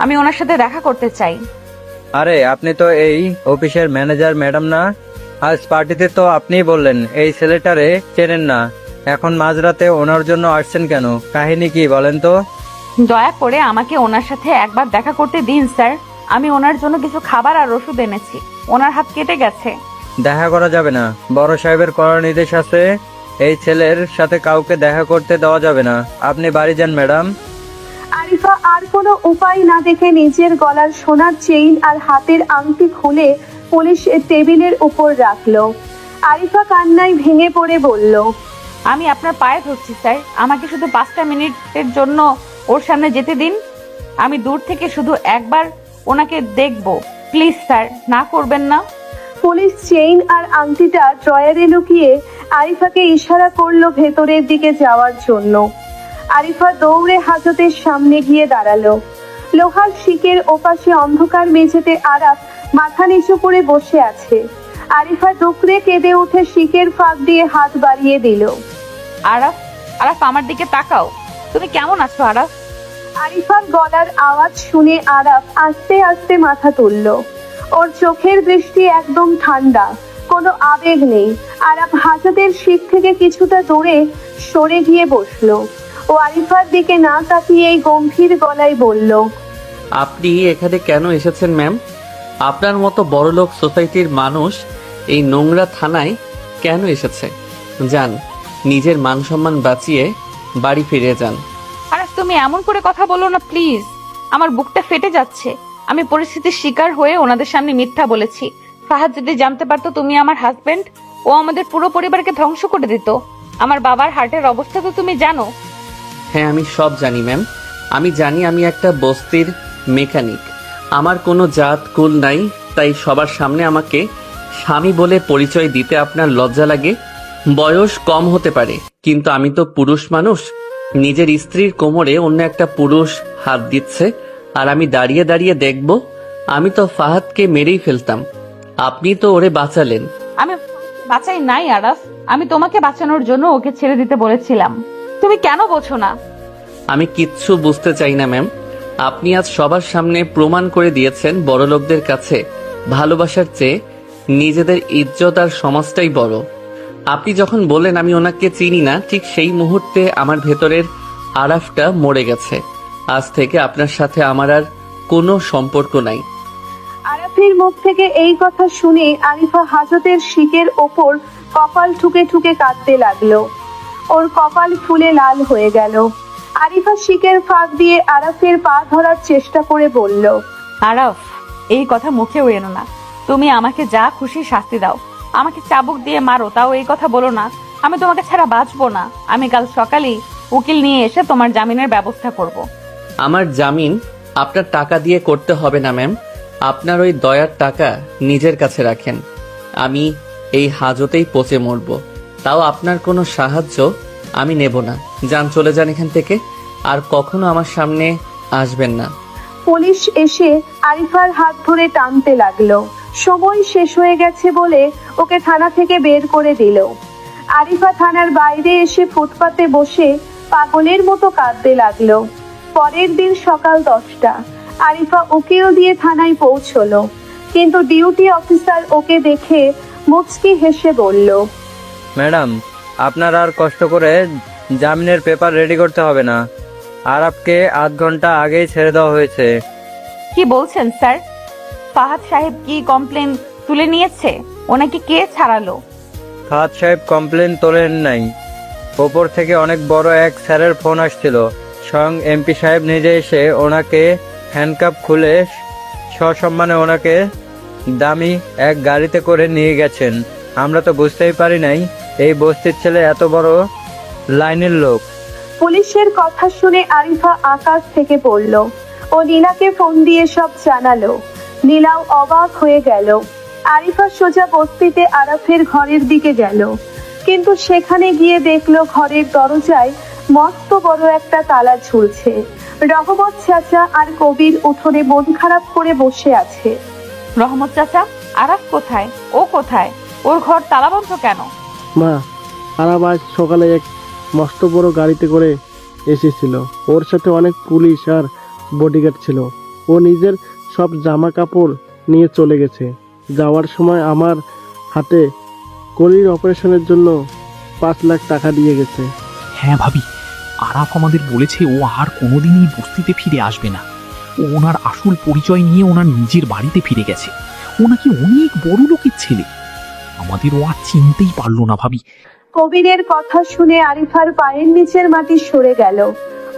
আমি ওনার সাথে দেখা করতে চাই। আরে আপনি তো এই অফিসের ম্যানেজার ম্যাডাম না? আজ পার্টিতে তো আপনিই বললেন এই ছেলেটারে চেনেন না। এখন মাঝরাতে ওনার জন্য আসছেন কেন? কাহিনী কি বলেন তো? দয়া করে আমাকে ওনার সাথে একবার দেখা করতে দিন স্যার। আমি ওনার জন্য কিছু খাবার আর ওষুধ এনেছি। ওনার হাত কেটে গেছে। দেখা করা যাবে না, বড় সাহেবের কড়া নির্দেশ আছে। এই ছেলের সাথে কাউকে দেখা করতে দেওয়া যাবে না। আপনি বাড়ি যান ম্যাডাম। আরিফা আর কোনো উপায় না দেখে নিজের গলার সোনার চেইন আর হাতের আংটি খুলে পুলিশের টেবিলের উপর রাখলো। আরিফা কান্নায় ভেঙে পড়ে বলল, আমি আপনার পায়ে ধরছি স্যার, আমাকে শুধু 5টা মিনিটের জন্য ওর সামনে যেতে দিন। আমি দূর থেকে শুধু একবার ওনাকে দেখব, প্লিজ স্যার, না করবেন না। পুলিশ চেইন আর আংটিটা ড্রয়ারে লুকিয়ে আরিফাকে ইশারা করলো ভেতরের দিকে যাওয়ার জন্য। আরিফা দৌড়ে হাজতের সামনে গিয়ে দাঁড়ালো। লোহার শিকের ওপাশে অন্ধকার মেঝেতে আরাফ মাথা নিচু করে বসে আছে। আরিফা দুকড়ে কেঁদে উঠে শিকের ফাঁক দিয়ে হাত বাড়িয়ে দিল। আরাফ, আরাফ আমার দিকে তাকাও। তুমি কেমন আছো আরাফ? আরিফার গলার আওয়াজ শুনে আরাফ আস্তে আস্তে মাথা তুলল। ওর চোখের দৃষ্টি একদম ঠান্ডা, কোনো আবেগ নেই। আরাফ হাজতের সিট থেকে কিছুটা দূরে সরে গিয়ে বসলো ও আরিফার দিকে না তাকিয়েই গম্ভীর গলায় বলল, আপনি এখানে কেন এসেছেন ম্যাম? আপনার মতো বড়লোক সোসাইটির মানুষ এই নোংরা থানায় কেন এসেছে? যান, নিজের মান সম্মান বাঁচিয়ে বাড়ি ফিরে যান। আরে তুমি এমন করে কথা বলো না প্লিজ, আমার বুকটা ফেটে যাচ্ছে। আমি পরিস্থিতির শিকার হয়ে ওনাদের সামনে মিথ্যা বলেছি। ফাহাদ যদি জানতে পারতো তুমি আমার হাজবেন্ড, ও আমাদের পুরো পরিবারকে ধ্বংস করে দিত। আমার বাবার হার্টের অবস্থা তো তুমি জানো। হ্যাঁ, আমি সব জানি ম্যাম। আমি জানি আমি একটা বস্তির মেকানিক। আমার কোনো জাত কুল নাই, তাই সবার সামনে আমাকে স্বামী বলে পরিচয় দিতে আপনার লজ্জা লাগে। বয়স কম হতে পারে, কিন্তু আমি তো পুরুষ মানুষ। নিজের স্ত্রীর কোমরে অন্য একটা পুরুষ হাত দিচ্ছে আর আমি দাঁড়িয়ে দাঁড়িয়ে দেখব? আমি তো ফাহাদকে মেরেই ফেলতাম। আপনি তো ওরে বাঁচালেন। আমি বাঁচাই নাই আরাফ, আমি তোমাকে বাঁচানোর জন্য ওকে ছেড়ে দিতে বলেছিলাম। তুমি কেন বোঝো না? আমি কিচ্ছু বুঝতে চাই না ম্যাম। আপনি আজ সবার সামনে প্রমাণ করে দিয়েছেন বড়লোকদের কাছে ভালোবাসার চেয়ে নিজেদের ইজ্জত আর সমাজটাই বড়। আপনি যখন বললেন আমি ওনাকে চিনি না, ঠিক সেই মুহূর্তে আমার ভেতরের আরাফটা মরে গেছে। আজ থেকে আপনার সাথে আমার আর কোনো সম্পর্ক নাই। আরাফের মুখ থেকে এই কথা শুনে আরিফা হাজতের শিকের ওপর কপাল ঠুকে ঠুকে কাঁদতে লাগলো। ওর কপাল ফুলে লাল হয়ে গেল। আরিফা শিকের ফাঁক দিয়ে আরাফের পা ধরার চেষ্টা করে বলল, আরাফ, এই কথা মুখেও এনো না। তুমি আমাকে যা খুশি শাস্তি দাও, আমাকে চাবুক দিয়ে মারো, তাও এই কথা বলো না আমি তোমাকে ছাড়া বাঁচবো না। আমি কাল সকালেই উকিল নিয়ে এসে তোমার জামিনের ব্যবস্থা করব। আমার জামিন আপনার টাকা দিয়ে করতে হবে না ম্যাম। আপনার ওই দয়ার টাকা নিজের কাছে রাখেন। আমি এই হাজতেই পচে মরব, তাও আপনার কোনো সাহায্য আমি নেব না। যান, চলে যান এখান থেকে, আর কখনো আমার সামনে আসবেন না। পুলিশ এসে আরিফার হাত ধরে টানতে লাগলো। সময় শেষ হয়ে গেছে বলে ওকে থানা থেকে বের করে দিল। আরিফা থানার বাইরে এসে ফুটপাতে বসে পাগলের মতো কাঁদতে লাগলো। পরের দিন সকাল 10টা আরিফা উকিল দিয়ে থানায় পৌঁছলো, কিন্তু ডিউটি অফিসার ওকে দেখে মুচকি হেসে বলল, ম্যাডাম, আপনার আর কষ্ট করে জামিনের পেপার রেডি করতে হবে না। আরাফকে আধ ঘন্টা আগেই ছেড়ে দেওয়া হয়েছে। কি বলছেন স্যার? ফাহাদ সাহেব কি কমপ্লেন তুলে নিয়েছে? ওনাকে কে ছাড়ালো? ফাহাদ সাহেব কমপ্লেন তোলেন নাই। ওপর থেকে অনেক বড় এক স্যারের ফোন আসছিল। স্বয়ং এমপি সাহেব নিজে এসে ওনাকে হ্যান্ডকাপ খুলে সসম্মানে ওনাকে দামি এক গাড়িতে করে নিয়ে গেছেন। আমরা তো বুঝতেই পারি নাই এই বস্তির ছেলে এত বড় লাইনের লোক। পুলিশের কথা শুনে আরিফা আকাশ থেকে পড়ল। ও নীলাকে ফোন দিয়ে সব জানালো। নীলাও অবাক হয়ে গেল। আরিফা সোজা বস্তিতে আরাফের ঘরের দিকে গেল, কিন্তু সেখানে গিয়ে দেখলো ঘরের দরজায় মস্ত বড় একটা তালা ঝুলছে। রহমত চাচা আর কবির উঠোনে মন খারাপ করে বসে আছে। রহমত চাচা, আরাফ কোথায়? ও কোথায়? ওর ঘর তালাবন্ধ কেন? মা, আরাফ আজ সকালে এক মস্ত বড় গাড়িতে করে এসেছিল। ওর সাথে অনেক পুলিশ আর বডিগার্ড ছিল। ও নিজের সব জামা কাপড় নিয়ে চলে গেছে। যাওয়ার সময় আমার হাতে কলির অপারেশনের জন্য 5 লাখ টাকা দিয়ে গেছে। হ্যাঁ ভাবি, আরাফ আমাদের বলেছে ও আর কোনোদিনই বস্তিতে ফিরে আসবে না। ও ওনার আসল পরিচয় নিয়ে ওনার নিজের বাড়িতে ফিরে গেছে। ও নাকি অনেক বড় লোকের ছেলে। আমাদের ও আর চিনতেই পারলো না ভাবি। কবিরের কথা শুনে আরিফার পায়ের নিচের মাটি সরে গেল।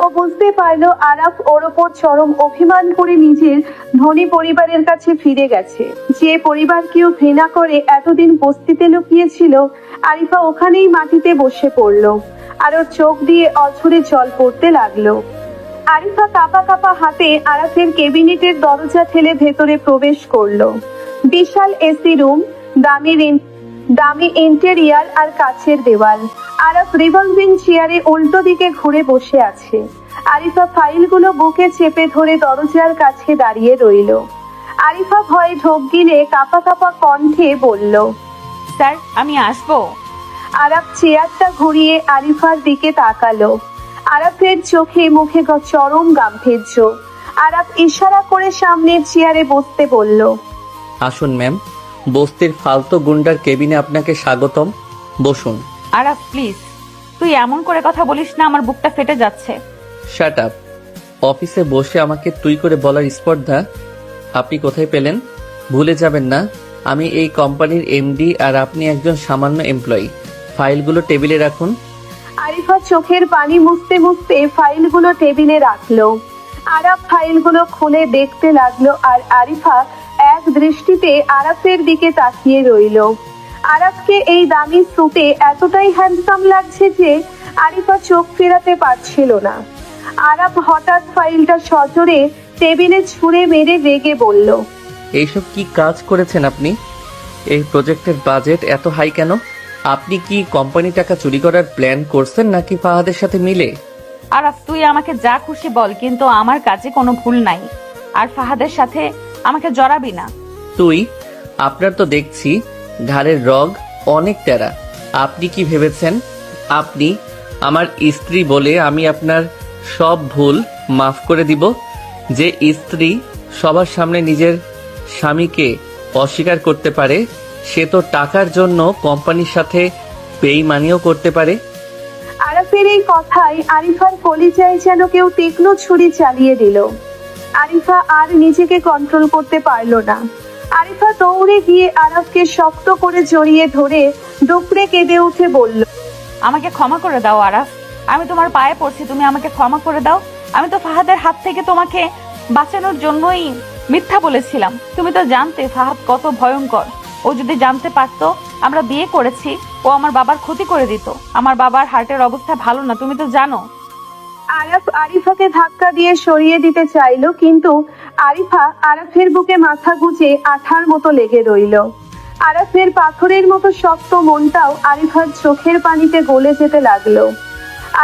ও বুঝতে পারলো আরাফ ওর ওপর চরম অভিমান করে নিজের ধনী পরিবারের কাছে ফিরে গেছে। যে পরিবারকেও ঘৃণা করে এতদিন বস্তিতে লুকিয়েছিল, আরিফা ওখানেই মাটিতে বসে পড়লো আর ওর চোখ দিয়ে অঝরে জল পড়তে লাগলো। আরিফা কাঁপা কাঁপা হাতে আরাফের ক্যাবিনেটের দরজা ঠেলে ভেতরে প্রবেশ করলো। বিশাল এসি রুম, দামি ইন্টেরিয়ার আর কাচের দেওয়াল। আরাফ রিভলভিং চেয়ারে উল্টো দিকে ঘুরে বসে আছে। আরিফা ফাইলগুলো বুকে চেপে ধরে দরজার কাছে দাঁড়িয়ে রইল। আরিফা ভয়ে ঢোক গিলে কাঁপা কাঁপা কণ্ঠে বলল, স্যার, আমি আসবো। আরাফ চেয়ারটা ঘুরিয়ে আরিফার দিকে তাকালো। আরাফের চোখে মুখে চরম গাম্ভীর্য। আরাফ ইশারা করে সামনের চেয়ারে বসতে বলল, আসুন ম্যাম। বস্তির ফালতু গুন্ডার কেবিনে আপনাকে স্বাগতম। বসুন। আরাফ প্লিজ, তুই এমন করে কথা বলিস না, আমার বুকটা ফেটে যাচ্ছে। Shut up. অফিসে বসে আমাকে তুই করে বলার স্পর্ধা আপনি কোথায় পেলেন? ভুলে যাবেন না আমি এই কোম্পানির এমডি আর আপনি একজন সামান্য এমপ্লয়ি। ফাইলগুলো টেবিলে রাখুন। আরিফা চোখের পানি মুছতে মুছতে ফাইলগুলো টেবিলে রাখলো। আরাফ ফাইলগুলো খুলে দেখতে লাগলো আর আরিফা এক দৃষ্টিতে আরাফের দিকে তাকিয়ে রইল। আরাফকে এই দামি স্যুটে এতটাই হ্যান্ডসাম লাগছে যে আরিফা চোখ ফেরাতে পারছিল না। আরাফ হঠাৎ ফাইলটা সজোরে টেবিলে ছুঁড়ে মেরে রেগে বলল, এইসব কি কাজ করেছেন আপনি? এই প্রজেক্টের বাজেট এত হাই কেন? আপনি কি কোম্পানি টাকা চুরি করার প্ল্যান করছেন নাকি ফাহাদের সাথে মিলে? আরাফ তুই আমাকে যা খুশি বল, কিন্তু আমার কাজে কোনো ভুল নাই। আর ফাহাদের সাথে আমাকে জড়াবি না। তুই? আপনার তো দেখছি ঘাড়ের রগ অনেক টেরা। আপনি কি ভেবেছেন আপনি আমার স্ত্রী বলে আমি আপনার সব ভুল মাফ করে দিব? যে স্ত্রী সবার সামনে নিজের স্বামীকে অস্বীকার করতে পারে সে তো টাকার জন্য কোম্পানির সাথে বেইমানিও করতে পারে। আরাফের এই কথায় আরিফার কলিজায় যেন কেউ তীক্ষ্ণ ছুরি চালিয়ে দিল। আরিফা আর নিজেকে কন্ট্রোল করতে পারল না। আরিফা দৌড়ে গিয়ে আরাফকে শক্ত করে জড়িয়ে ধরে দুকড়ে কেঁদে উঠে বলল, আমাকে ক্ষমা করে দাও আরাফ, আমি তোমার পায়ে পড়ছি, তুমি আমাকে ক্ষমা করে দাও। আমি তো ফাহাদের হাত থেকে তোমাকে বাঁচানোর জন্যই মিথ্যা বলেছিলাম। তুমি তো জানতে ফাহাদ কত ভয়ঙ্কর। ও যদি জানতে পারতো আমরা বিয়ে করেছি, ও আমার বাবার ক্ষতি করে দিত। আমার বাবার হার্টের অবস্থা ভালো না, তুমি তো জানো। আরাফ আরিফাকে ধাক্কা দিয়ে সরিয়ে দিতে চাইলো, কিন্তু আরিফা আরাফের বুকে মাথা গুজে আঠার মতো লেগে রইল। আরাফের পাথরের মতো শক্ত মনটাও আরিফার চোখের পানিতে গলে যেতে লাগলো।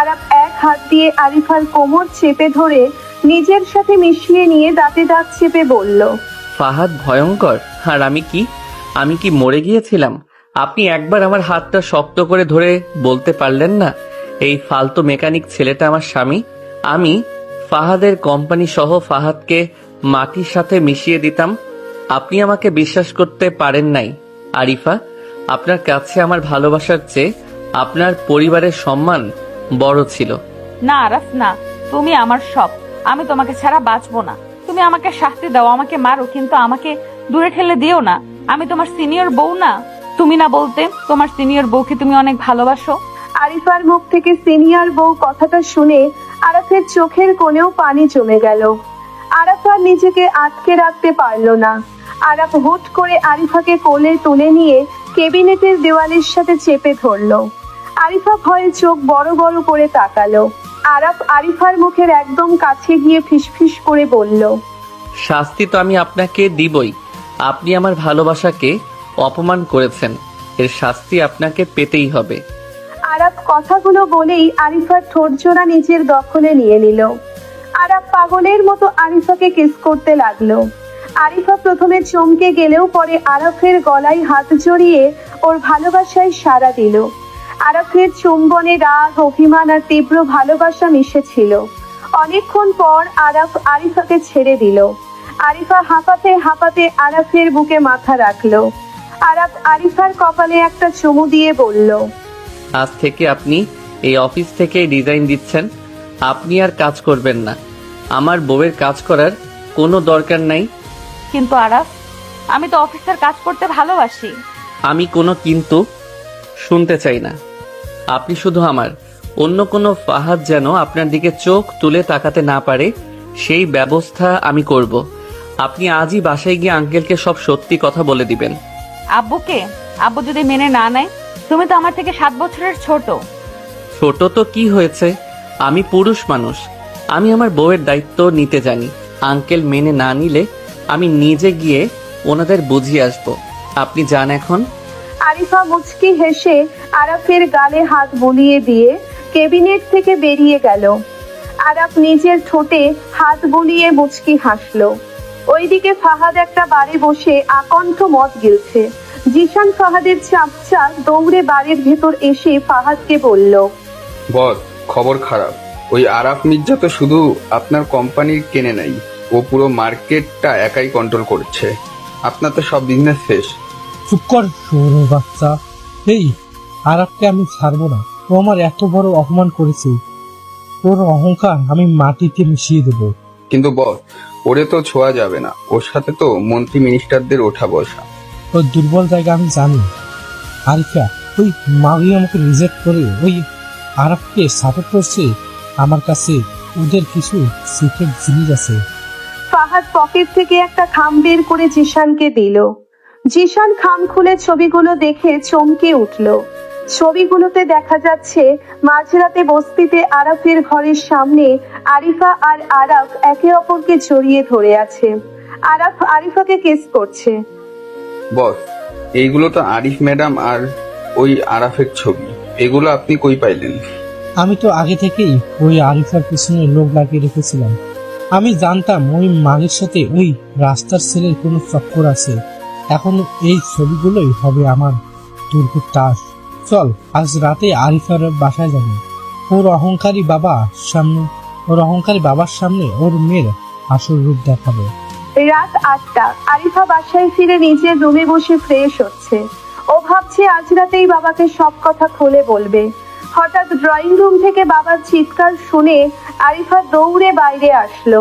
আরাফ এক হাত দিয়ে আরিফার কোমর চেপে ধরে নিজের সাথে মিশিয়ে নিয়ে দাঁতে দাঁত চেপে বলল, ফাহাদ ভয়ঙ্কর আর আমি কি মরে গিয়েছিলাম? আপনি একবার আমার হাতটা শক্ত করে ধরে বলতে পারলেন না এই ফালতু মেকানিক ছেলেটা আমার স্বামী? আমি ফাহাদের কোম্পানি সহ ফাহাদকে মাটির সাথে মিশিয়ে দিতাম। আপনি আমাকে বিশ্বাস করতে পারেন নাই। আরিফা, আপনার কাছে আমার ভালোবাসার চেয়ে আপনার পরিবারের সম্মান বড় ছিল। না আরাফ না, তুমি আমার সব। আমি তোমাকে ছাড়া বাঁচবো না। তুমি আমাকে শাস্তি দাও, আমাকে মারো, কিন্তু আমাকে দূরে ঠেলে দিও না। আমি তোমার সিনিয়র বউ না? তুমি না বলতে তোমার সিনিয়র বউকে তুমি অনেক ভালোবাসো? আরিফার মুখ থেকে সিনিয়র বউ কথাটা শুনে আরাফের চোখের কোণেও পানি জমে গেল। আরাফা নিজেকে আটকে রাখতে পারল না। আরাফ হুট করে আরিফাকে কোলে তুলে নিয়ে কেবিনেটের দেওয়ালের সাথে চেপে ধরল। আরিফা ভয়ে চোখ বড় বড় করে তাকালো। আরাফ আরিফার মুখের একদম কাছে গিয়ে ফিসফিস করে বলল, শাস্তি তো আমি আপনাকে দিবই। আপনি আমার ভালোবাসাকে অপমান করেছেন, এর শাস্তি আপনাকে পেতেই হবে। আরাফ কথাগুলো বলেই আরিফার ঠোঁটজোড়া নিজের দখলে নিয়ে নিল। আরাফ পাগলের মতো আরিফাকে কিস করতে লাগলো। আরিফা প্রথমে চমকে গেলেও পরে আরাফের গলায় হাত জড়িয়ে ওর ভালোবাসায় সাড়া দিল। আরাফের চুম্বনে রাগ, অভিমান আর তীব্র ভালোবাসা মিশেছিল। অনেকক্ষণ পর আরাফ আরিফাকে ছেড়ে দিল। আরিফা হাঁপাতে হাঁপাতে আরাফের বুকে মাথা রাখলো। আরাফ আরিফার কপালে একটা চুমু দিয়ে বলল, আজ থেকে আপনি এই অফিস থেকে ডিজাইন দিচ্ছেন। আপনি আর কাজ করবেন না। আমার বউয়ের কাজ করার কোনো দরকার নাই। কিন্তু আরাফ, আমি তো অফিসের কাজ করতে ভালোবাসি। আমি কোনো কিন্তু শুনতে চাই না। আপনি শুধু আমার। অন্য কোনো ফাহাদ যেন আপনার দিকে চোখ তুলে তাকাতে না পারে সেই ব্যবস্থা আমি করব। আপনি আজই বাসায় গিয়ে আঙ্কেলকে সব সত্যি কথা বলে দিবেন। আব্বুকে? আব্বু যদি মেনে না নেয়? তুমি তো আমার থেকে 7 বছরের ছোট। ছোট তো কি হয়েছে? আমি পুরুষ মানুষ। আমি আমার বউয়ের দায়িত্ব নিতে জানি। আঙ্কেল মেনে না নিলে আমি নিজে গিয়ে ওনাদের বুঝিয়ে আসব। আপনি যান এখন। আরিফা মুচকি হেসে আরাফের গালে হাত বুলিয়ে দিয়ে কেবিনেট থেকে বেরিয়ে গেল। আরাফ নিজের ঠোঁটে হাত বুলিয়ে মুচকি হাসলো। ওইদিকে ফাহাদ একটা বারে বসে আকণ্ঠ মদ গিলছে। জিশান ফাহাদের চাপচা দৌড়ে বাড়ির ভেতর এসে ফাহাদকে বলল, বস, খবর খারাপ। ওই আরাফ মির্জা তো শুধু আপনার কোম্পানির কেনে নাই, ও পুরো মার্কেটটা একাই কন্ট্রোল করছে। আপনার তো সব বিজনেস শেষ। চুপ কর শুয়োরের বাচ্চা। এই আরাফকে আমি ছাড়বো না। ও আমার এত বড় অপমান করেছে, ওর অহংকার আমি মাটিতে মিশিয়ে দেবো। কিন্তু বস, ওরে তো ছোঁয়া যাবে না। ওর সাথে তো মন্ত্রী মিনিস্টারদের ওঠা বসা। ওর দুর্বল জায়গা আমি জানি। আরিফা, ওই মাগি আমাকে রিজেক্ট করে ওই আরাফকে সাপোর্ট করছে। আমার কাছে ওদের কিছু সিক্রেট জিনিস আছে। ফাহাদ পকেট থেকে একটা খাম বের করে জিশানকে দিল। জিশান খাম খুলে ছবিগুলো দেখে চমকে উঠল। ছবিগুলোতে দেখা যাচ্ছে মাঝরাতে বস্তিতে আরাফের ঘরের সামনে আরিফা আর আরাফ একে অপরকে জড়িয়ে ধরে আছে। আরাফ আরিফাকে কিস করছে। বস, এইগুলো তো আরিফ ম্যাডাম আর ওই আরাফের ছবি। এগুলো আপনি কই পাইলেন? আমি তো আগে থেকেই ওই আরিফার পিছনে লোক লাগিয়ে রেখেছিলাম। আমি জানতাম ওই মাগের সাথে ওই রাস্তার ছেলের কোনো চক্কর আছে। এখন এই ছবিগুলোই হবে আমার দুর্গের তাস। চল আজ রাতে আরিফার বাসায় যাব। ওর অহংকারী বাবার সামনে ওর মেয়ের আসল রূপ দেখাবো। রাত 8টা। আরিফা বাসায় ফিরে নিজের রুমে বসে ফ্রেশ হচ্ছে। ও ভাবছে আজ রাতেই বাবাকে সব কথা খুলে বলবে। হঠাৎ ড্রয়িং রুম থেকে বাবার চিৎকার শুনে আরিফা দৌড়ে বাইরে আসলো।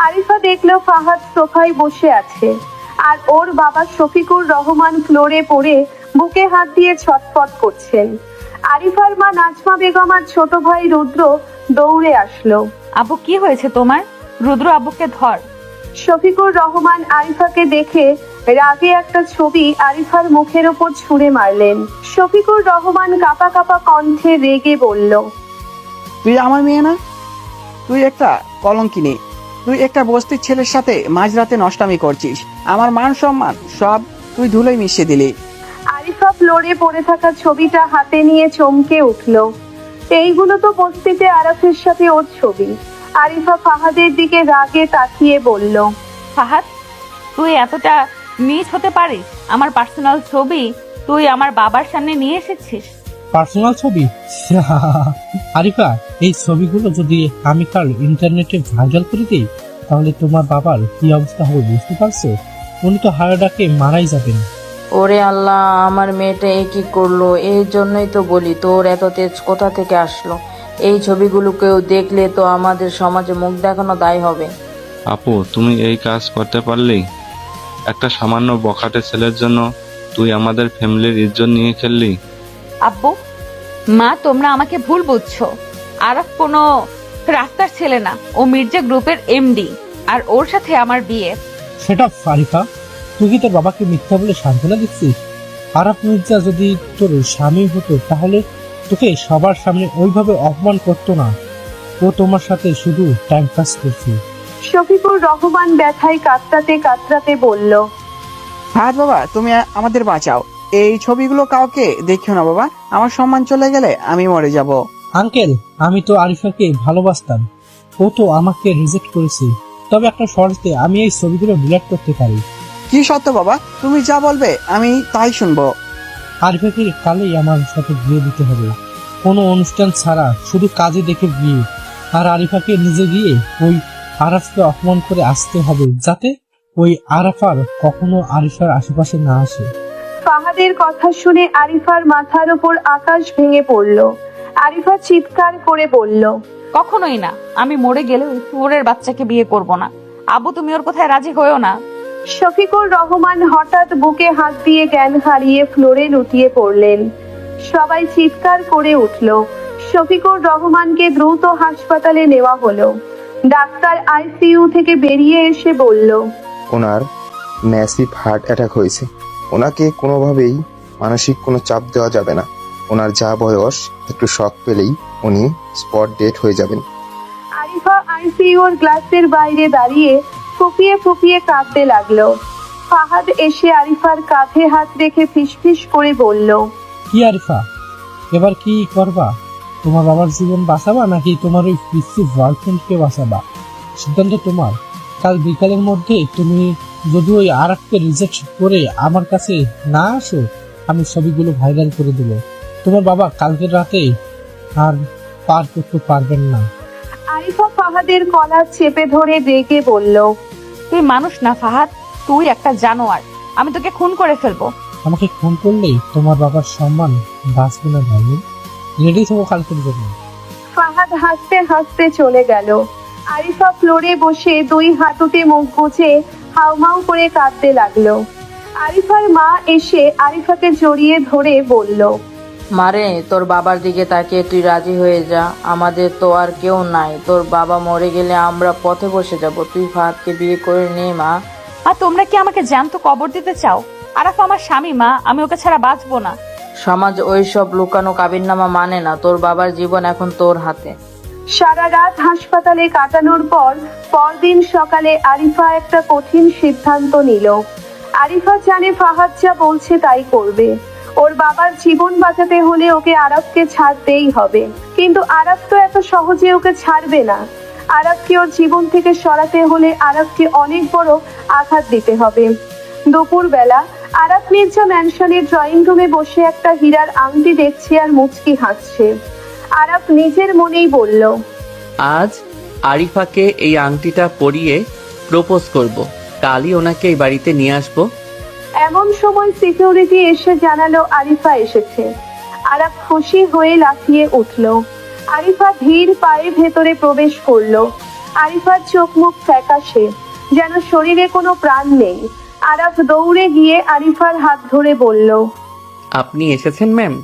আরিফা দেখলো ফাহাদ সোফায় বসে আছে আর ওর বাবা শফিকুর রহমান ফ্লোরে পড়ে বুকে হাত দিয়ে ছটফট করছেন। আরিফার মা নাজমা বেগম আর ছোট ভাই রুদ্র দৌড়ে আসলো। আব্বু, কি হয়েছে তোমার? রুদ্র, আব্বুকে ধর। শফিকুর রহমান আরিফাকে দেখে রাগে একটা ছবি আরিফার মুখের ওপর ছুঁড়ে মারলেন। শফিকুর রহমান কাঁপা কাঁপা কণ্ঠে রেগে বলল, তুই আমার মেয়ে না? তুই একটা কলঙ্কিনী। তুই একটা বস্তির ছেলের সাথে মাঝরাতে নষ্টামি করছিস। আমার মান সম্মান সব তুই ধুলোয় মিশিয়ে দিলি। আরিফা ফ্লোরে পড়ে থাকা ছবিটা হাতে নিয়ে চমকে উঠল। এইগুলো তো বস্তিতে আরাফের সাথে ওর ছবি। আরিফা ফাহাদের দিকে রাগে তাকিয়ে বলল, ফাহাদ, তুই এতটা নীচ হতে পারিস? আমার পার্সোনাল ছবি তুই আমার বাবার সামনে নিয়ে এসেছিস? পার্সোনাল ছবি? আরিফা, এই ছবিগুলো যদি আমি কাল ইন্টারনেটে ভাইরাল করে দিই তাহলে তোমার বাবার কি অবস্থা হবে বুঝতে পারছো? উনি তো হারাডাকে মারাই যাবেন। ওরে আল্লাহ, আমার মেয়েটা এ কি করলো? এই জন্যই তো বলি, তোর এত তেজ কোথা থেকে আসলো? এই ছবিগুলো কেউ দেখলে তো আমাদের সমাজে মুখ দেখানো দায় হবে। আপু, তুমি এই কাজ করতে পারলি? একটা সামান্য বখাটে ছেলের জন্য তুই আমাদের ফ্যামিলির ইজ্জত নিয়ে খেললি। আব্বু, মা, তোমরা আমাকে ভুল বুঝছো। আরাফ কোনো রাস্তার ছেলে না। ও মির্জা গ্রুপের এমডি, আর ওর সাথে আমার বিয়ে। সেটা আরিফা, তুই কি তোর বাবাকে মিথ্যা বলে সান্ত্বনা দিচ্ছিস? আরাফ মির্জা যদি তোর স্বামী হতো তাহলে তোকে সবার সামনে ওইভাবে অপমান করতো না। ও তোমার সাথে শুধু টাইম পাস করছে। শফিকুর রহমান ব্যথায় কাতরাতে কাতরাতে বলল, ফাহাদ বাবা, তুমি আমাদের বাঁচাও। এই ছবিগুলো কাউকে দেখিও না বাবা। আমার সম্মান চলে গেলে আমি মরে যাব। আঙ্কেল, আমি তো আরিফাকে ভালোবাসতাম। ও তো আমাকে রিজেক্ট করেছে। তবে একটা শর্তে আমি এই ছবিগুলো ডিলিট করতে পারি। কি সত্য বাবা? তুমি যা বলবে আমি তাই শুনবো। আরিফাকে কালেই আমার সাথে বিয়ে দিতে হবে, কোনো অনুষ্ঠান ছাড়া, শুধু কাজে দেখে বিয়ে। আর আরিফাকে নিজে গিয়ে ওই আরাফকে অপমান করে আসতে হবে, যাতে ওই আরাফার কখনো আরিফার আশেপাশে না আসে। ফাহাদের কথা শুনে আরিফার মাথার উপর আকাশ ভেঙে পড়ল। আরিফা চিৎকার করে বলল, কখনোই না। আমি মরে গেলে ওই শুয়োরের বাচ্চাকে বিয়ে করব না। আব্বু, তুমি ওর কথায় রাজি হয়েও না। শফিকুর রহমান হঠাৎ বুকে হাত দিয়ে জ্ঞান হারিয়ে ফ্লোরে লুটিয়ে পড়লেন। সবাই চিৎকার করে উঠল। শফিকুর রহমানকে দ্রুত হাসপাতালে নেওয়া হলো। ডাক্তার আইসিইউ থেকে বেরিয়ে এসে বলল, ওনার ম্যাসিভ হার্ট অ্যাটাক হয়েছে। ওনাকে কোনোভাবেই মানসিক কোনো চাপ দেওয়া যাবে না। ওনার যা বয়স, একটু শক পেলেই উনি স্পট ডেড হয়ে যাবেন। আরিফা আইসিইউর গ্লাসের বাইরে দাঁড়িয়ে ফুপিয়ে ফুপিয়ে কাঁদতে লাগলো। ফাহাদ এসে আরিফার কাঁধে হাত রেখে ফিসফিস করে বলল, কি আরিফা, এবার কি করবা? তোমার বাবার জীবন বাঁচাবা নাকি তোমার ওই পিসি বয়ফ্রেন্ডকে বাঁচাবা? সিদ্ধান্ত তোমার। কাল বিকালের মধ্যে তুমি যদি ওই আরাফকে রিজেক্ট করে আমার কাছে না আসো, আমি ছবিগুলো ভাইরাল করে দেবো। তোমার বাবা কালকের রাতে আর পার করতে পারবেন না। আরিফা ফাহাদের কলার চেপে ধরে রেগে বলল, তুই মানুষ না ফাহাদ, তুই একটা জানোয়ার। আমি তোকে খুন করে ফেলবো। আমাকে খুন করলেই তোমার বাবার সম্মান বাঁচবে না ডার্লিং। রেডি থাকো কালকের জন্য। ফাহাদ হাসতে হাসতে চলে গেল। আরিফা ফ্লোরে বসে দুই হাঁটুতে মুখ গুজে হাউমাউ করে কাঁদতে লাগলো। আরিফার মা এসে আরিফাকে জড়িয়ে ধরে বলল, মারে, তোর বাবার দিকে তাকিয়ে তুই রাজি হয়ে যা। আমাদের তো আর কেউ নাই। তোর বাবা মরে গেলে আমরা পথে বসে যাব। তুই ফাহাদকে বিয়ে করে নে মা। আর তোমরা কি আমাকে জ্যান্ত কবর দিতে চাও? আরাফ আমার স্বামী মা, আমি ওকে ছাড়া বাঁচবো না। সমাজ ওই সব লুকানো কাবিননামা মানে না। তোর বাবার জীবন এখন তোর হাতে। সারা রাত হাসপাতালে কাটানোর পর পরদিন সকালে আরিফা একটা কঠিন সিদ্ধান্ত নিল। আরিফা জানে ফাহাদ যা বলছে তাই করবে। ওর বাবার জীবন বাঁচাতে হলে ওকে আরাফকে ছাড়তেই হবে। কিন্তু আরাফ তো এত সহজে ওকে ছাড়বে না। আরাফকে ওর জীবন থেকে সরাতে হলে আরাফকে অনেক বড় আঘাত দিতে হবে। দুপুরবেলা আরাফ মির্জা ম্যানশনের ড্রয়িং রুমে বসে একটা হীরার আংটি দেখছে আর মুচকি হাসছে। আরাফ নিজের মনেই বলল, আজ আরিফাকে এই আংটিটা পরিয়ে প্রপোজ করব। কালই ওনাকে এই বাড়িতে নিয়ে আসবো। এমন সময় সিকিউরিটি এসে জানালো আরিফা এসেছে। আরাফ খুশি হয়ে লাফিয়ে উঠল। আরিফা ধীর পায়ে ভেতরে প্রবেশ করলো। আরিফার চোখ মুখ ফ্যাকাশে, যেন শরীরে কোনো প্রাণ নেই। আরাফ দৌড়ে গিয়ে আরিফার হাত ধরে বলল, আপনি এসেছেন ম্যাম?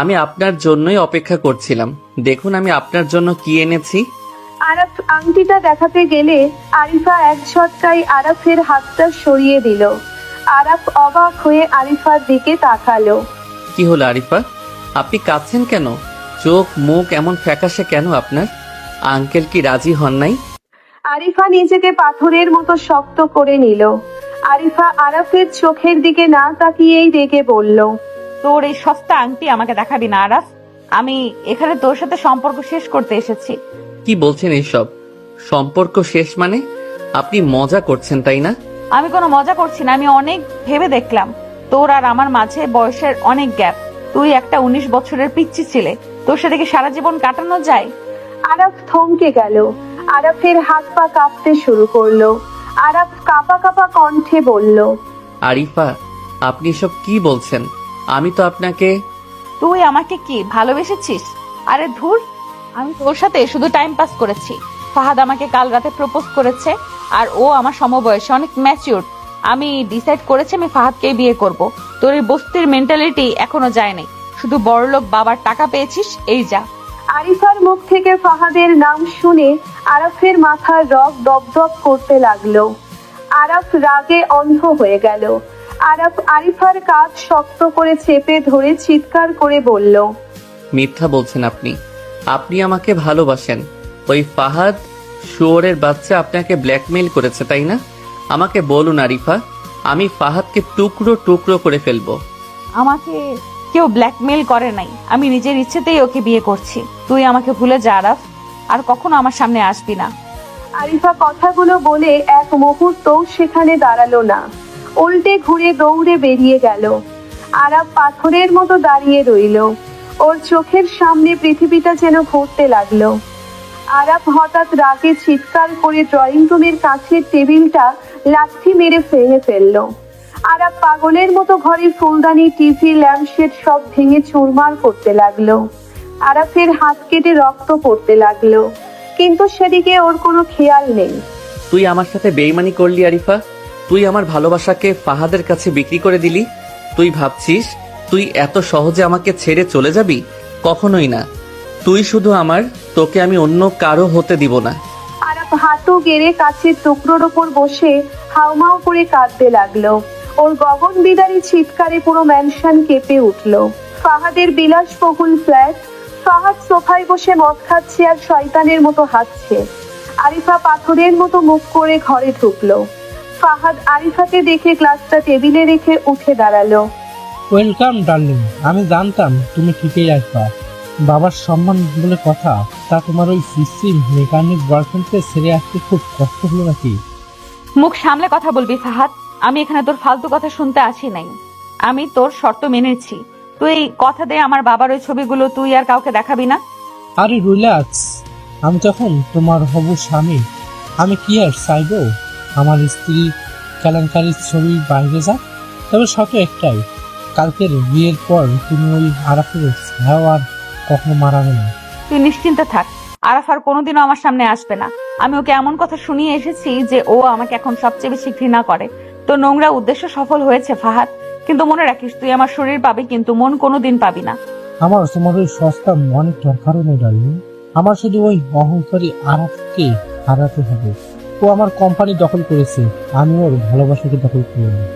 আমি আপনার জন্যই অপেক্ষা করছিলাম। দেখুন আমি আপনার জন্য কি এনেছি। আরাফ আংটিটা দেখাতে গেলে আরিফা এক ঝটকায় আরাফের হাতটা সরিয়ে দিল। আরাফ অবাক হয়ে আরিফার দিকে তাকালো। কি হলো আরিফা, আপনি কাঁদছেন কেন? চোখ মুখ এমন ফ্যাকাশে কেন আপনার? আঙ্কেল কি রাজি হন নাই? আরিফা নিজেকে পাথরের মতো শক্ত করে নিল। আরিফা আরাফের চোখের দিকে না তাকিয়েই রেগে বলল, তোর এই সস্তা আংটি আমাকে দেখাবি না আরাফ। আমি এখানে তোর সাথে সম্পর্ক শেষ করতে এসেছি। কি বলছেন এইসব? সম্পর্ক শেষ মানে? আপনি মজা করছেন তাই না? আমি কোনো মজা করছি না। আমি অনেক ভেবে দেখলাম, তোর আর আমার মাঝে বয়সের অনেক গ্যাপ। তুই একটা 19 বছরের পিচ্চি ছেলে, তোর সাথে কি সারা জীবন কাটানো যায়? আরাফ থমকে গেল। আরাফের হাত পা কাঁপতে শুরু করলো। আরাফ কাঁপা কাঁপা কণ্ঠে বলল, আরিফা আপনি এসব কি বলছেন? আমি তো আপনাকে। তুই আমাকে কি ভালোবেসেছিস? আরে ধুর, আমি তোর সাথে শুধু টাইম পাস করেছি। ফাহাদ আমাকে কাল রাতে প্রপোজ করেছে, আর ও আমার সমবয়সী, অনেক ম্যাচিউর। আমি ডিসাইড করেছি আমি ফাহাদকেই বিয়ে করব। তোর এই বস্তির মেন্টালিটি এখনো যায় নাই। শুধু বড়লোক বাবার টাকা পেয়েছিস, এই যা। আরিফার মুখ থেকে ফাহাদের নাম শুনে আরাফের মাথার রগ দপদপ করতে লাগলো। আরাফ রাগে অন্ধ হয়ে গেল। আরাফ আরিফার কাঁধ শক্ত করে চেপে ধরে চিৎকার করে বলল, মিথ্যা বলছেন আপনি। আপনি আমাকে ভালোবাসেন। ওই ফাহাদ শুয়োরের বাচ্চা আপনাকে ব্ল্যাকমেইল করেছে তাই না? আমাকে বলুন আরিফা, আমি ফাহাদকে টুকরো টুকরো করে ফেলবো। আমাকে কেউ ব্ল্যাকমেইল করে নাই। আমি নিজের ইচ্ছেতেই ওকে বিয়ে করছি। তুই আমাকে ভুলে যা আরাফ, আর কখনো আমার সামনে আসবি না। আরিফা কথাগুলো বলে এক মুহূর্ত সেখানে দাঁড়ালো না, উল্টে ঘুরে দৌড়ে বেরিয়ে গেল। আরাফ পাথরের মতো দাঁড়িয়ে রইল। ওর চোখের সামনে পৃথিবীটা যেন ঘুরতে লাগলো। আরাফ হঠাৎ রাগে চিৎকার করে ড্রয়িং রুমের কাছের টেবিলটা লাথি মেরে ভেঙে ফেললো। আরাফ পাগলের মতো ঘরের ফুলদানি, টিভি, ল্যাম্পশেড সব ভেঙে চুরমার করতে লাগলো। আরাফের হাত কেটে রক্ত পড়তে লাগলো, কিন্তু সেদিকে ওর কোনো খেয়াল নেই। তুই আমার সাথে বেইমানি করলি আরিফা। তুই আমার ভালোবাসাকে ফাহাদের কাছে বিক্রি করে দিলি। তুই ভাবছিস তুই এত সহজে আমাকে ছেড়ে চলে যাবি? কখনোই না। তুই শুধু আমার, তোকে আমি অন্য কারো হতে দিব না। আরাফ হাঁটু গেড়ে কাছের টুকরোর ওপর বসে হাউমাউ করে কাঁদতে লাগলো। ওর গগন বিদারী চিৎকারে পুরো ম্যানশন কেঁপে উঠলো। ফাহাদের বিলাসবহুল ফ্ল্যাট। ফাহাদ সোফায় বসে মদ খাচ্ছে আর শয়তানের মতো হাসছে। আরিফা পাথরের মতো মুখ করে ঘরে ঢুকলো। ফাহাদ আরিফাকে দেখে গ্লাসটা টেবিলে রেখে উঠে দাঁড়ালো। Welcome darling. আমি জানতাম তুমি ঠিকই আসবা। বাবার সম্মান বলে কথা, তা তোমার ওই সিস্টেম মেকানিক বয়ফ্রেন্ডকে ছেড়ে আসতে খুব কষ্ট হলো নাকি? মুখ সামলে কথা বলবি ফাহাদ। আমি এখানে তোর ফালতু কথা শুনতে আসি নাই। আমি তোর শর্ত মেনেছি। তুই কথা দে আমার বাবার ওই ছবিগুলো তুই আর কাউকে দেখাবি না। আরে রিল্যাক্স, আমি যখন তোমার হবু স্বামী, আমি কি আর চাইবো আমার স্ত্রী কেলেঙ্কারির ছবি বাইরে যাক? তবে শর্ত একটাই, কালকের বিয়ের পর তুমি ওই আরাফের ছায়াও আর কখনো মারাবে না। তুই নিশ্চিন্তে থাক, আরাফ আর কোনোদিনও আমার সামনে আসবে না। আমি ওকে এমন কথা শুনিয়ে এসেছি যে ও আমাকে এখন সবচেয়ে বেশি ঘৃণা করে। তো নোংরা উদ্দেশ্য সফল হয়েছে ফাহাদ, কিন্তু মনে রাখিস তুই আমার শরীর পাবি কিন্তু মন কোনোদিন পাবি না। আমার তোমার ওই সস্তা মনের দরকার নেই ডার্লিং। আমার শুধু ওই অহংকারী আরাফকে হারাতে হবে। ও আমার কোম্পানি দখল করেছে, আমি ওর ভালোবাসাকে দখল করে নেব।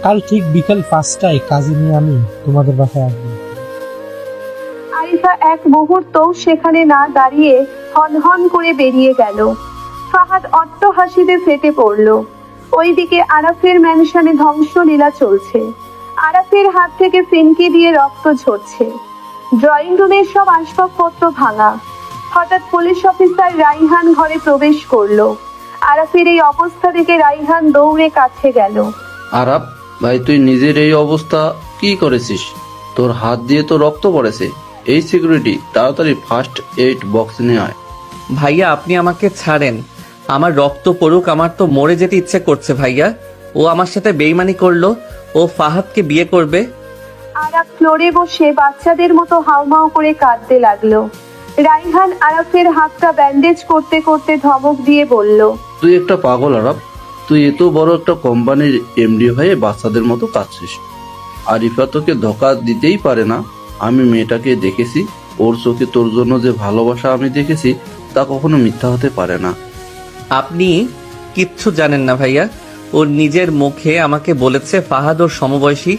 কাল ঠিক বিকাল 5টায় কাজে নিয়ে আমি তোমাদের বাসায় আসবো। আরিফা এক মুহূর্ত সেখানে না দাঁড়িয়ে হনহন করে বেরিয়ে গেল। ফাহাদ অট্ট হাসিতে ফেটে পড়ল। ওইদিকে আরাফের ম্যানশনে ধ্বংসলীলা চলছে। আরাফের হাত থেকে ফিনকি দিয়ে রক্ত ঝরছে। ড্রয়িং রুমের সব আসবাবপত্র ভাঙা। হঠাৎ পুলিশ অফিসার রাইহান ঘরে প্রবেশ করলো। আরাফের এই অবস্থা দেখে রাইহান দৌড়ে কাছে গেল। আরাফ ভাই, তুই নিজের এই অবস্থা কি করেছিস? তোর হাত দিয়ে তো রক্ত পড়েছে। এই সিকিউরিটি, তাড়াতাড়ি ফার্স্ট এইড বক্স নিয়ে আয়। ভাইয়া আপনি আমাকে ছাড়েন, আমার রক্ত পড়ুক, আমার তো মরে যেতে ইচ্ছে করছে ভাইয়া। ও আমার সাথে বেইমানি করলো, ও ফাহাদকে বিয়ে করবে। আরাফ ফ্লোরে বসে বাচ্চাদের মতো হাউমাউ করে কাঁদতে লাগলো। রাইহান আরাফের হাতটা ব্যান্ডেজ করতে করতে ধমক দিয়ে বলল, তুই একটা পাগল আরাফ, তুই এত বড় একটা কোম্পানির এমডি হয়ে বাচ্চাদের মতো কাঁদছিস। আরিফা তোকে ধোকা দিতেই পারে না। আমি মেয়েটাকে দেখেছি, ওর চোখে তোর জন্য যে ভালোবাসা আমি দেখেছি তা কখনো মিথ্যা হতে পারে না। আপনি কিচ্ছু জানেন না ভাইয়া। ও নিজের মুখে আমাকে বলেছে ফাহাদ ওর সমবয়সী,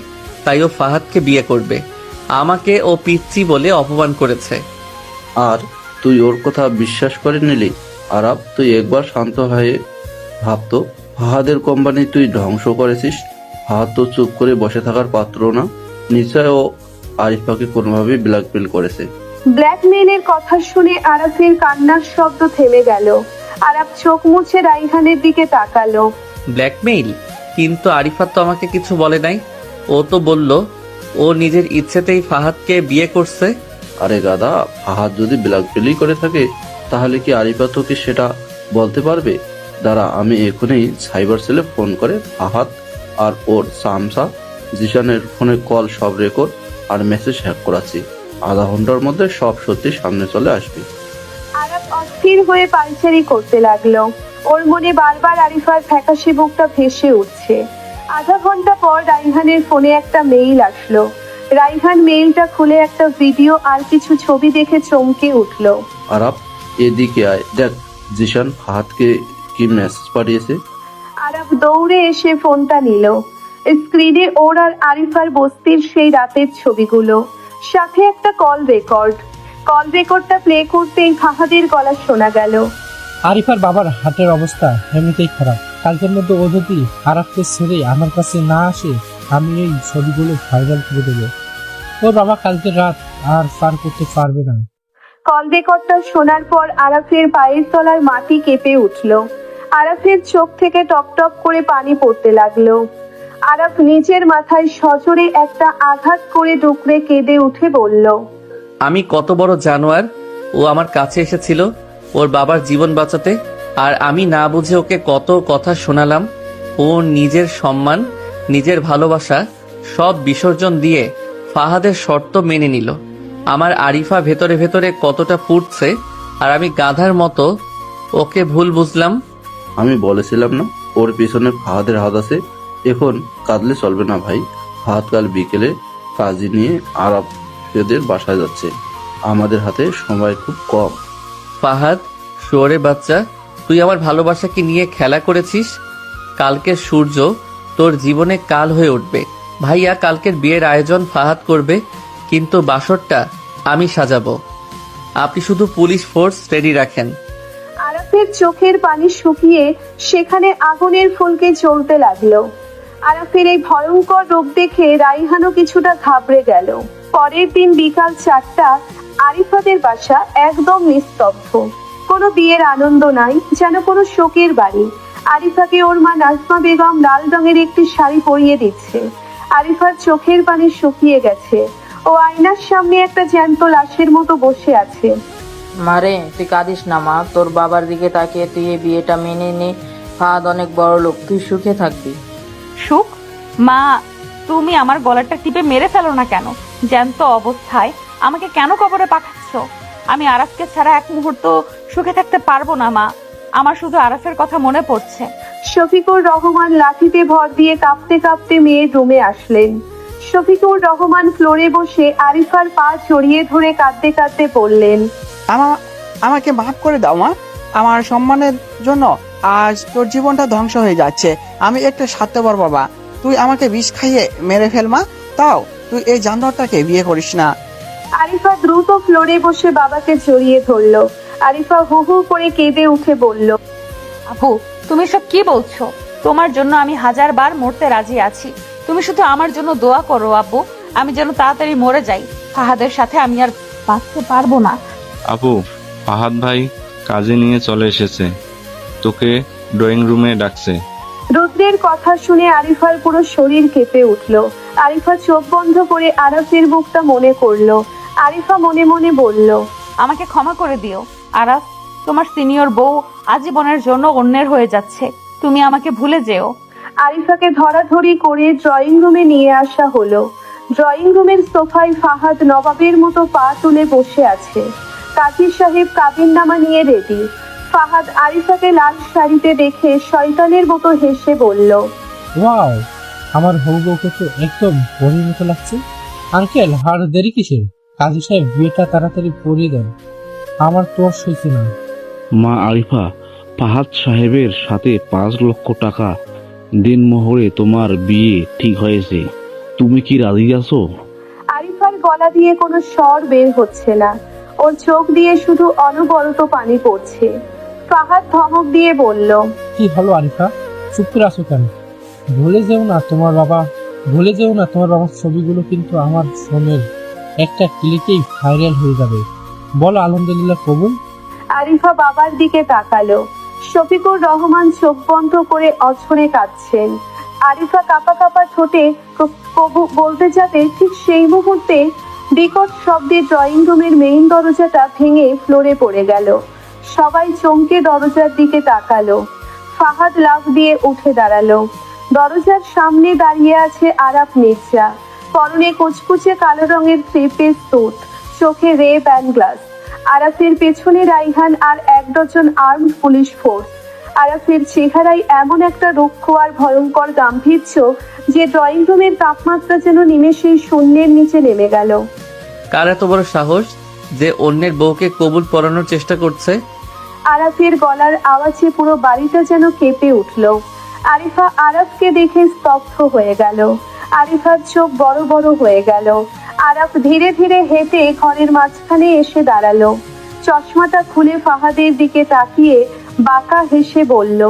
তাই ও ফাহাদকে বিয়ে করবে। আমাকে ও পিচ্চি বলে অপমান করেছে। আর তুই ওর কথা বিশ্বাস করে নিলি? আরাফ, তুই একবার শান্ত হয়ে ভাবতো, ফাহাদের কোম্পানি তুই ধ্বংস করেছিস। ফাহাদ তো চুপ করে বসে থাকার পাত্র না। নিশ্চয় ও আরিফাকে কোনোভাবে ব্ল্যাকমেল করেছে। ব্ল্যাকমেইলের কথা শুনে আরাফের কান্নার শব্দ থেমে গেল। আরাফ চোখ মুছে রাইহানের দিকে তাকালো। ব্ল্যাকমেইল? কিন্তু আরিফা তো আমাকে কিছু বলে নাই। ও তো বলল ও নিজের ইচ্ছেতেই ফাহাদকে বিয়ে করছে। আরে গাদা, ফাহাদ যদি ব্ল্যাকমেলই করে থাকে তাহলে কি আরিফা তোকে সেটা বলতে পারবে? দাঁড়া, আমি এখনই সাইবার সেলে ফোন করে ফাহাদ আর ওর সামসা জিশানের ফোনে কল সব রেকর্ড আর মেসেজ হ্যাক করাচ্ছি। আধা ঘন্টার মধ্যে সব সত্যি সামনে চলে আসবে। আরাফ অস্থির হয়ে পায়চারি করতে লাগলো। ওর মনে বারবার আরিফার ফ্যাকাশে বুকটা ভেসে উঠছে। আধা ঘন্টা পর রাইহানের ফোনে একটা মেইল আসলো। রাইহান মেইলটা খুলে একটা ভিডিও আর কিছু ছবি দেখে চমকে উঠলো। আরাফ, এদিকে আয়, দেখ জিশান ফাহাদকে কি মেসেজ পাঠিয়েছে। আরাফ দৌড়ে এসে ফোনটা নিল। স্ক্রিনে ওর আর আরিফার বস্তির সেই রাতের ছবিগুলো, সাথে একটা কল রেকর্ড। কল রেকর্ডটা প্লে করতেই ফাহাদের গলা শোনা গেল। আরিফার বাবার হার্টের অবস্থা এমনিতেই খারাপ। কালকের মধ্যে ও যদি আরাফকে ছেড়ে আমার কাছে না আসে, আমি এই ছবিগুলো ভাইরাল করে দেবো। ওর বাবা কালকে রাত আর পার করতে পারবে না। কল রেকর্ডটা শোনার পর আরাফের পায়ের তলার মাটি কেঁপে উঠল। আরাফের চোখ থেকে টপ টপ করে পানি পড়তে লাগলো। আরাফ নিজের মাথায় সজোরে একটা আঘাত করে ডুকরে কেঁদে উঠে বলল, আমি কত বড় জানোয়ার। ও আমার কাছে এসেছিল ওর বাবার জীবন বাঁচাতে, আর আমি না বুঝে ওকে কত কথা শোনালাম। ও নিজের সম্মান, নিজের ভালোবাসা সব বিসর্জন দিয়ে ফাহাদের শর্ত মেনে নিল। আমার আরিফা ভেতরে ভেতরে কতটা পুড়ছে, আর আমি গাধার মতো ওকে ভুল বুঝলাম। আমি বলেছিলাম না ওর পিছনে ফাহাদের হাত আছে। এখন কাঁদলে চলবে না ভাই। ফাহাদ কাল বিকেলে কাজী নিয়ে আরাফেদের বাসায় যাচ্ছে। আমাদের হাতে সময় খুব কম। ফাহাদ, শুয়োরের বাচ্চা, তুই আমার ভালোবাসাকে নিয়ে খেলা করেছিস। কালকের সূর্য তোর জীবনে কাল হয়ে উঠবে। ভাইয়া, কালকের বিয়ের আয়োজন ফাহাদ করবে, কিন্তু বাসরটা আমি সাজাবো। আপনি শুধু পুলিশ ফোর্স রেডি রাখেন। আরাফের চোখের পানি শুকিয়ে সেখানে আগুনের ফুলকে চলতে লাগলো। আরাফের এই ভয়ঙ্কর রূপ দেখে রাইহানও কিছুটা ঘাবড়ে গেল। পরের দিন বিকাল 4টা, আরিফাদের বাসা একদম নিস্তব্ধ। কোনো বিয়ের আনন্দ নাই, যেন কোনো শোকের বাড়ি। আরিফাকে ওর মা নাজমা বেগম লাল রঙের একটি শাড়ি পরিয়ে দিচ্ছে। আরিফার চোখের পানি শুকিয়ে গেছে। ও আয়নার সামনে একটা জ্যান্ত লাশের মতো বসে আছে। মারে, তুই কাঁদিস না মা। তোর বাবার দিকে তাকিয়ে তুই এই বিয়েটা মেনে নে। ফাহাদ অনেক বড় লোক, তুই সুখে থাকবি। সুখ? মা, তুমি আমার গলাটা টিপে মেরে ফেলো না কেন? জ্যান্ত অবস্থায় আমাকে কেন কবরে পাঠাচ্ছ? আমি আরাফকে ছাড়া এক মুহূর্ত সুখে থাকতে পারবো না মা। আমার শুধু আরাফের কথা মনে পড়ছে। শফিকুর রহমান লাঠিতে ভর দিয়ে কাঁপতে কাঁপতে মেয়ের রুমে আসলেন। শফিকুর রহমান ফ্লোরে বসে আরিফার পা জড়িয়ে ধরে কাঁদতে কাঁদতে বললেন, আমাকে মাফ করে দাও মা। আমার সম্মানের জন্য আজ তোর জীবনটা ধ্বংস হয়ে যাচ্ছে। আমি একটা স্বার্থপর বাবা। তুই আমাকে বিষ খাইয়ে মেরে ফেল মা, তাও তুই এই জানোয়ারটাকে বিয়ে করিস না। আরিফা দ্রুত ফ্লোরে বসে বাবাকে জড়িয়ে ধরলো। আরিফা হু হু করে কেঁদে উঠে বলল, আপু তুমি সব কি বলছো? তোমার জন্য আমি 1000 বার মরতে রাজি আছি। তুমি শুধু আমার জন্য দোয়া করো আব্বু, আমি যেন তাড়াতাড়ি মরে যাই। ফাহাদের সাথে আমি আর বাঁচতে পারবো না। আপু, ফাহাদ ভাই কাজে নিয়ে চলে এসেছে, তোকে ড্রয়িং রুমে ডাকছে। রুদ্রের কথা শুনে আরিফার পুরো শরীর কেঁপে উঠল। আরিফা চোখ বন্ধ করে আরাফের মুখটা মনে করলো। আরিফা মনে মনে বলল, আমাকে ক্ষমা করে দিও আরাফ, তোমার সিনিয়র বউ আজীবনের জন্য অন্যের হয়ে যাচ্ছে, তুমি আমাকে ভুলে যেও। আরিফাকে ধরাধরি করে ড্রয়িং রুমে নিয়ে আসা হলো। ড্রয়িং রুমের সোফায় ফাহাদ নবাবের মতো পা তুলে বসে আছে। কাজী সাহেব কাবিননামা নিয়ে রেডি। ফাহাদ আরিফাকে লাল শাড়িতে দেখে শয়তানের মতো হেসে বলল, ওয়াও, আমার হবু বউকে তো একদম পরীর মতো লাগছে। আঙ্কেল, আর দেরি কিসের? কাজী সাহেব বিয়েটা তাড়াতাড়ি পরিয়ে দেন, আমার তো আর সইছে না। মা আরিফা, ফাহাদ সাহেবের সাথে 5 লক্ষ টাকা দিনমোহরে তোমার বিয়ে ঠিক হয়েছে, তুমি কি রাজি আছো? আরিফার গলা দিয়ে কোনো স্বর বের হচ্ছে না, ওর চোখ দিয়ে শুধু অনবরত পানি পড়ছে। ফাহাদ ধমক দিয়ে বলল, কি হলো আরিফা, চুপ করে আছো কেন? ভুলে যেও না তোমার বাবার ছবিগুলো কিন্তু আমার ফোনের একটা ক্লিকেই ভাইরাল হয়ে যাবে। বলো আলহামদুলিল্লাহ কবুল। আরিফা বাবার দিকে তাকালো। শফিকুর রহমান চোখ বন্ধ করে অঝরে কাঁদছেন। আরিফা কাঁপা কাঁপা ঠোঁটে কবু বলতে যাবে, ঠিক সেই মুহূর্তে বিকট শব্দে ড্রয়িং রুমের মেইন দরজাটা ভেঙে ফ্লোরে পড়ে গেল। সবাই চমকে দরজার দিকে তাকালো। ফাহাদ লাফ দিয়ে উঠে দাঁড়ালো। দরজার সামনে দাঁড়িয়ে আছে আরাফ মির্জা, পরনে কুচকুচে কালো রঙের 3 পিস স্যুট, চোখে রে ব্যান গ্লাস। আরাফের পেছনে রাইহান আর 1 ডজন আর্মড পুলিশ ফোর্স। আরাফের চেহারায় এমন একটা রুক্ষ আর ভয়ঙ্কর গাম্ভীর্য যে ড্রয়িং রুমের তাপমাত্রা যেন নিমেষেই শূন্যের নিচে নেমে গেল। কার এত বড় সাহস যে অন্যের বউকে কবুল পরানোর চেষ্টা করছে? আরাফের গলার আওয়াজে পুরো বাড়িটা যেন কেঁপে উঠল। আরিফা আরাফকে দেখে স্তব্ধ হয়ে গেল। আরিফার চোখ বড় বড় হয়ে গেল। আরাফ ধীরে ধীরে হেঁটে ঘরের মাঝখানে এসে দাঁড়ালো। চশমাটা খুলে ফাহাদের দিকে তাকিয়ে বাঁকা হেসে বলল,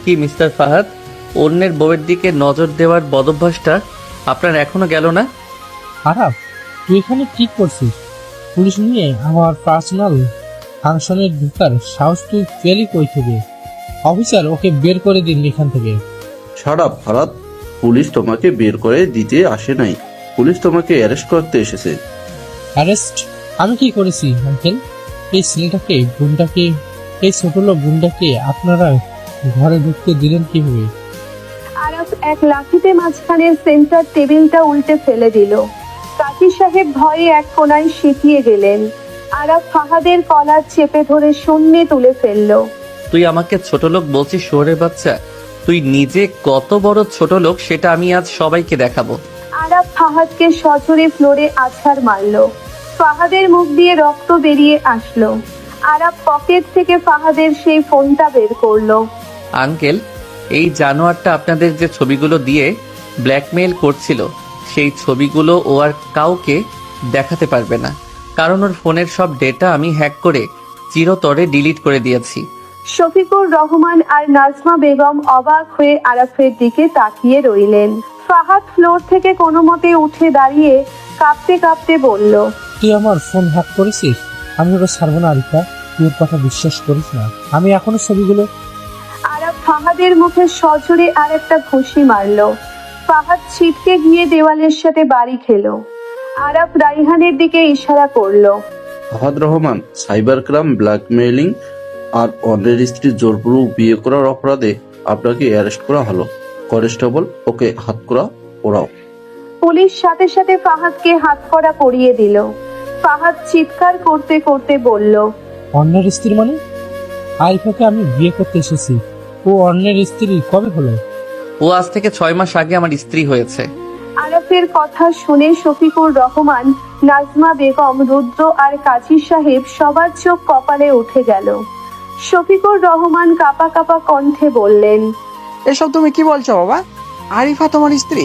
কি মিস্টার ফাহাদ, অন্যের বউয়ের দিকে নজর দেওয়ার বদভ্যাসটা আপনার এখনো গেল না? আরাফ, তুই এখানে ঠিক করছিস? পুলিশ নিয়ে আমার পার্সোনাল ফাংশনের ঢুকার সাহস তুই পেলি কই থেকে? অফিসার, ওকে বের করে দিন এখান থেকে। ছাড়া ফারাদ, পুলিশ তোমাকে বের করে দিতে আসে নাই, পুলিশ তোমাকে অ্যারেস্ট করতে এসেছে। অ্যারেস্ট? আমি কি করেছি আঙ্কেল? এই ছেলেটাকে, গুন্ডাকে, এই ছোট লোক গুন্ডাকে আপনারা ঘরে ঢুকতে দিলেন কিভাবে? আরাফ এক লাঠিতে মাঝখানের সেন্টার টেবিলটা উল্টে ফেলে দিল। কাজী সাহেব ভয়ে এক কোণায় সিঁটিয়ে গেলেন। আরাফ ফাহাদের কলার চেপে ধরে শূন্যে তুলে ফেললো। তুই আমাকে ছোট লোক বলছিস শহরের বাচ্চা? তুই নিজে কত বড় ছোট লোক সেটা আমি আজ সবাইকে দেখাবো। আরাফ ফাহাদকে সজোরে ফ্লোরে আছাড় মারলো। ফাহাদের মুখ দিয়ে রক্ত বেরিয়ে আসলো। আরাফ পকেট থেকে ফাহাদের সেই ফোনটা বের করলো। আঙ্কেল, এই জানোয়ারটা আপনাদের যে ছবিগুলো দিয়ে ব্ল্যাকমেইল করছিল, সেই ছবিগুলো ও আর কাউকে দেখাতে পারবে না, কারণ ওর ফোনের সব ডেটা আমি হ্যাক করে চিরতরে ডিলিট করে দিয়েছি। শফিকুর রহমান আর নাজমা বেগম অবাক হয়ে আরাফের দিকে তাকিয়ে রইলেন। ফাহাদ ফ্লোর থেকে কোনো মতে উঠে দাঁড়িয়ে কাঁপতে কাঁপতে বলল, তুই আমার ফোন হ্যাক করেছিস? আমি ওটা ছাড়বো না আরিফা, তুই ওর কথা বিশ্বাস করিস না। আমি এখনো ছবিগুলো। আরাফ ফাহাদের মুখে সজোরে আর একটা ঘুষি মারলো। ফাহাদ ছিটকে গিয়ে দেওয়ালের সাথে বাড়ি খেলো। আরাফ রাইহানের দিকে ইশারা করলো। Fahad Rahman cyber crime, blackmailing আর অন্যের স্ত্রী জোরপূর্বক বিয়ে করার অপরাধে আপনাকে অ্যারেস্ট করা হলো। কনস্টেবল, ওকে হাত করা ওরাও। পুলিশ সাথে সাথে ফাহাদকে হাতকড়া পরিয়ে দিল। ফাহাদ চিৎকার করতে করতে বলল, অন্যের স্ত্রী মানে? আরিফাকে আমি বিয়ে করতে এসেছি, ও অন্যের স্ত্রী কবে হলো? ও আজ থেকে 6 মাস আগে আমার স্ত্রী হয়েছে। আরাফের কথা শুনে শফিকুর রহমান, নাজমা বেগম, রুদ্র আর কাজী সাহেব সবার চোখ কপালে উঠে গেল। শফিকুর রহমান কাপা কাপা কণ্ঠে বললেন, এসব তুমি কি বলছো বাবা? আরিফা তোমার স্ত্রী?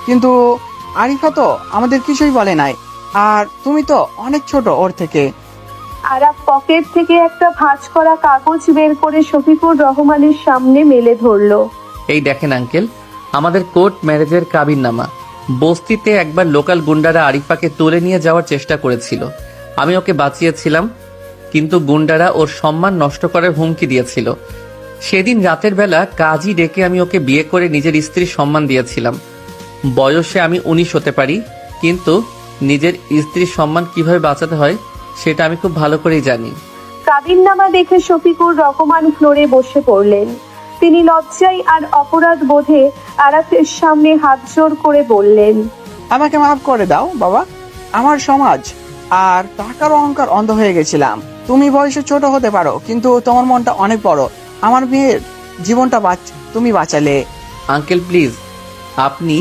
কিন্তু আরিফা তো আমাদের কিছুই বলে নাই, আর তুমি তো অনেক ছোট ওর থেকে। আরাফ পকেট থেকে একটা ভাঁজ করা কাগজ বের করে শফিকুর রহমানের সামনে মেলে ধরল। এই দেখেন আঙ্কেল, আমাদের কোর্ট ম্যারেজের কাবিননামা। বস্তিতে একবার লোকাল গুন্ডারা আরিফাকে তুলে নিয়ে যাওয়ার চেষ্টা করেছিল, আমি ওকে বাঁচিয়েছিলাম, কিন্তু গুন্ডারা ওর সম্মান নষ্ট করার হুমকি দিয়েছিল। সেদিন রাতের বেলা কাজী ডেকে আমি ওকে বিয়ে করে নিজের স্ত্রীর সম্মান দিয়েছিলাম। বয়সে আমি 19 হতে পারি, কিন্তু নিজের স্ত্রীর সম্মান কিভাবে বাঁচাতে হয় সেটা আমি খুব ভালো করেই জানি। কাবিননামা দেখে শফিকুর রহমান ফ্লোরে বসে পড়লেন। তিনি লজ্জায় আর অপরাধ বোধে আরাফের সামনে হাত জোড় করে বললেন, আমাকে মাফ করে দাও বাবা, আমার সমাজ আর টাকার অহংকার অন্ধ হয়ে গেছিলাম। তুমি বয়সে ছোট হতে পারো, কিন্তু তোমার মনটা অনেক বড়। আমার মেয়ের জীবনটা তুমি বাঁচালে। আঙ্কেল প্লিজ, আপনি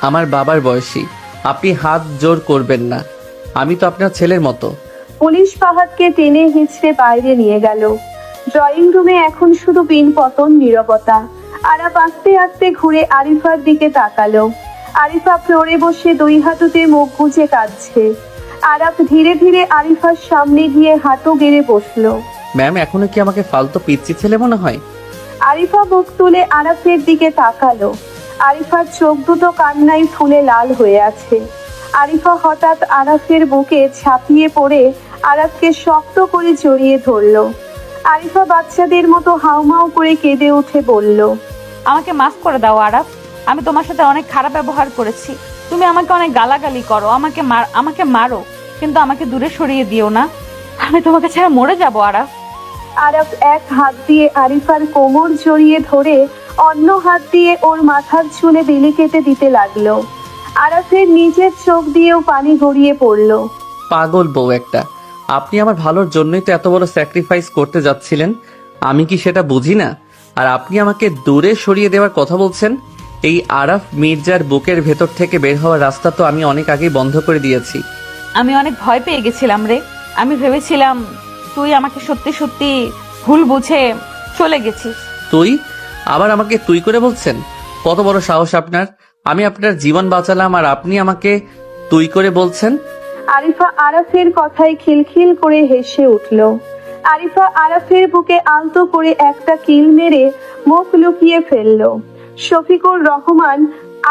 আমার বাবার বয়সী, আপনি হাত জোর করবেন না, আমি তো আপনার ছেলের মতো। পুলিশ ফাহাদকে টেনে হিঁচড়ে বাইরে নিয়ে গেল। ড্রয়িং রুমে এখন শুধু পিনপতন নীরবতা। আরাফ আস্তে আস্তে ঘুরে আরিফার দিকে তাকালো। আরিফা ফ্লোরে বসে 2 হাঁটুতে মুখ গুজে কাঁদছে। আরাফ ধীরে ধীরে আরিফার সামনে গিয়ে হাঁটু গেড়ে বসলো। ম্যাম, এখনো কি আমাকে ফালতু পিচ্চি ছেলে মনে হয়? আরিফা মুখ তুলে আরাফের দিকে তাকালো। আরিফার চোখ দুটো কান্নায় ফুলে লাল হয়ে আছে। আরিফা হঠাৎ আরাফের বুকে ঝাঁপিয়ে পড়ে আরাফকে শক্ত করে জড়িয়ে ধরলো। আরিফা বাচ্চাদের মতো হাউমাউ করে কেঁদে উঠে বলল, আমাকে মাফ করে দাও আরাফ, আমি তোমার সাথে অনেক খারাপ ব্যবহার করেছি। তুমি আমাকে অনেক গালাগালি করো, আমাকে মারো, কিন্তু আমাকে দূরে সরিয়ে দিও না। আমি তোমাকে ছাড়া মরে যাবো আরাফ। আরাফ এক হাত দিয়ে আরিফার কোমর জড়িয়ে ধরে অন্য হাত দিয়ে ওর মাথার চুলে বিলি কেটে দিতে লাগলো। আরাফের নিজের চোখ দিয়েও পানি গড়িয়ে পড়লো। পাগল বউ একটা, আপনি আমার ভালোর জন্যই তো এত বড় স্যাক্রিফাইস করতে যাচ্ছিলেন, আমি কি সেটা বুঝি না? আর আপনি আমাকে দূরে সরিয়ে দেওয়ার কথা বলছেন? এই আরাফ মির্জার বুকের ভেতর থেকে বের হওয়ার রাস্তা তো আমি অনেক আগেই বন্ধ করে দিয়েছি। আমি অনেক ভয় পেয়ে গেছিলাম রে। আমি ভেবেছিলাম তুই আমাকে সত্যি সত্যি ভুল বুঝে চলে গেছিস। তুই আবার আমাকে তুই করে বলছেন? কত বড় সাহস আপনার! আমি আপনার জীবন বাঁচালাম আর আপনি আমাকে তুই করে বলছেন? আরিফা আরাফের কথায় খিলখিল করে হেসে উঠল। আরিফা আরাফের বুকে আলতো করে একটা কিল মেরে মুখ লুকিয়ে ফেলল। শফিকুর রহমান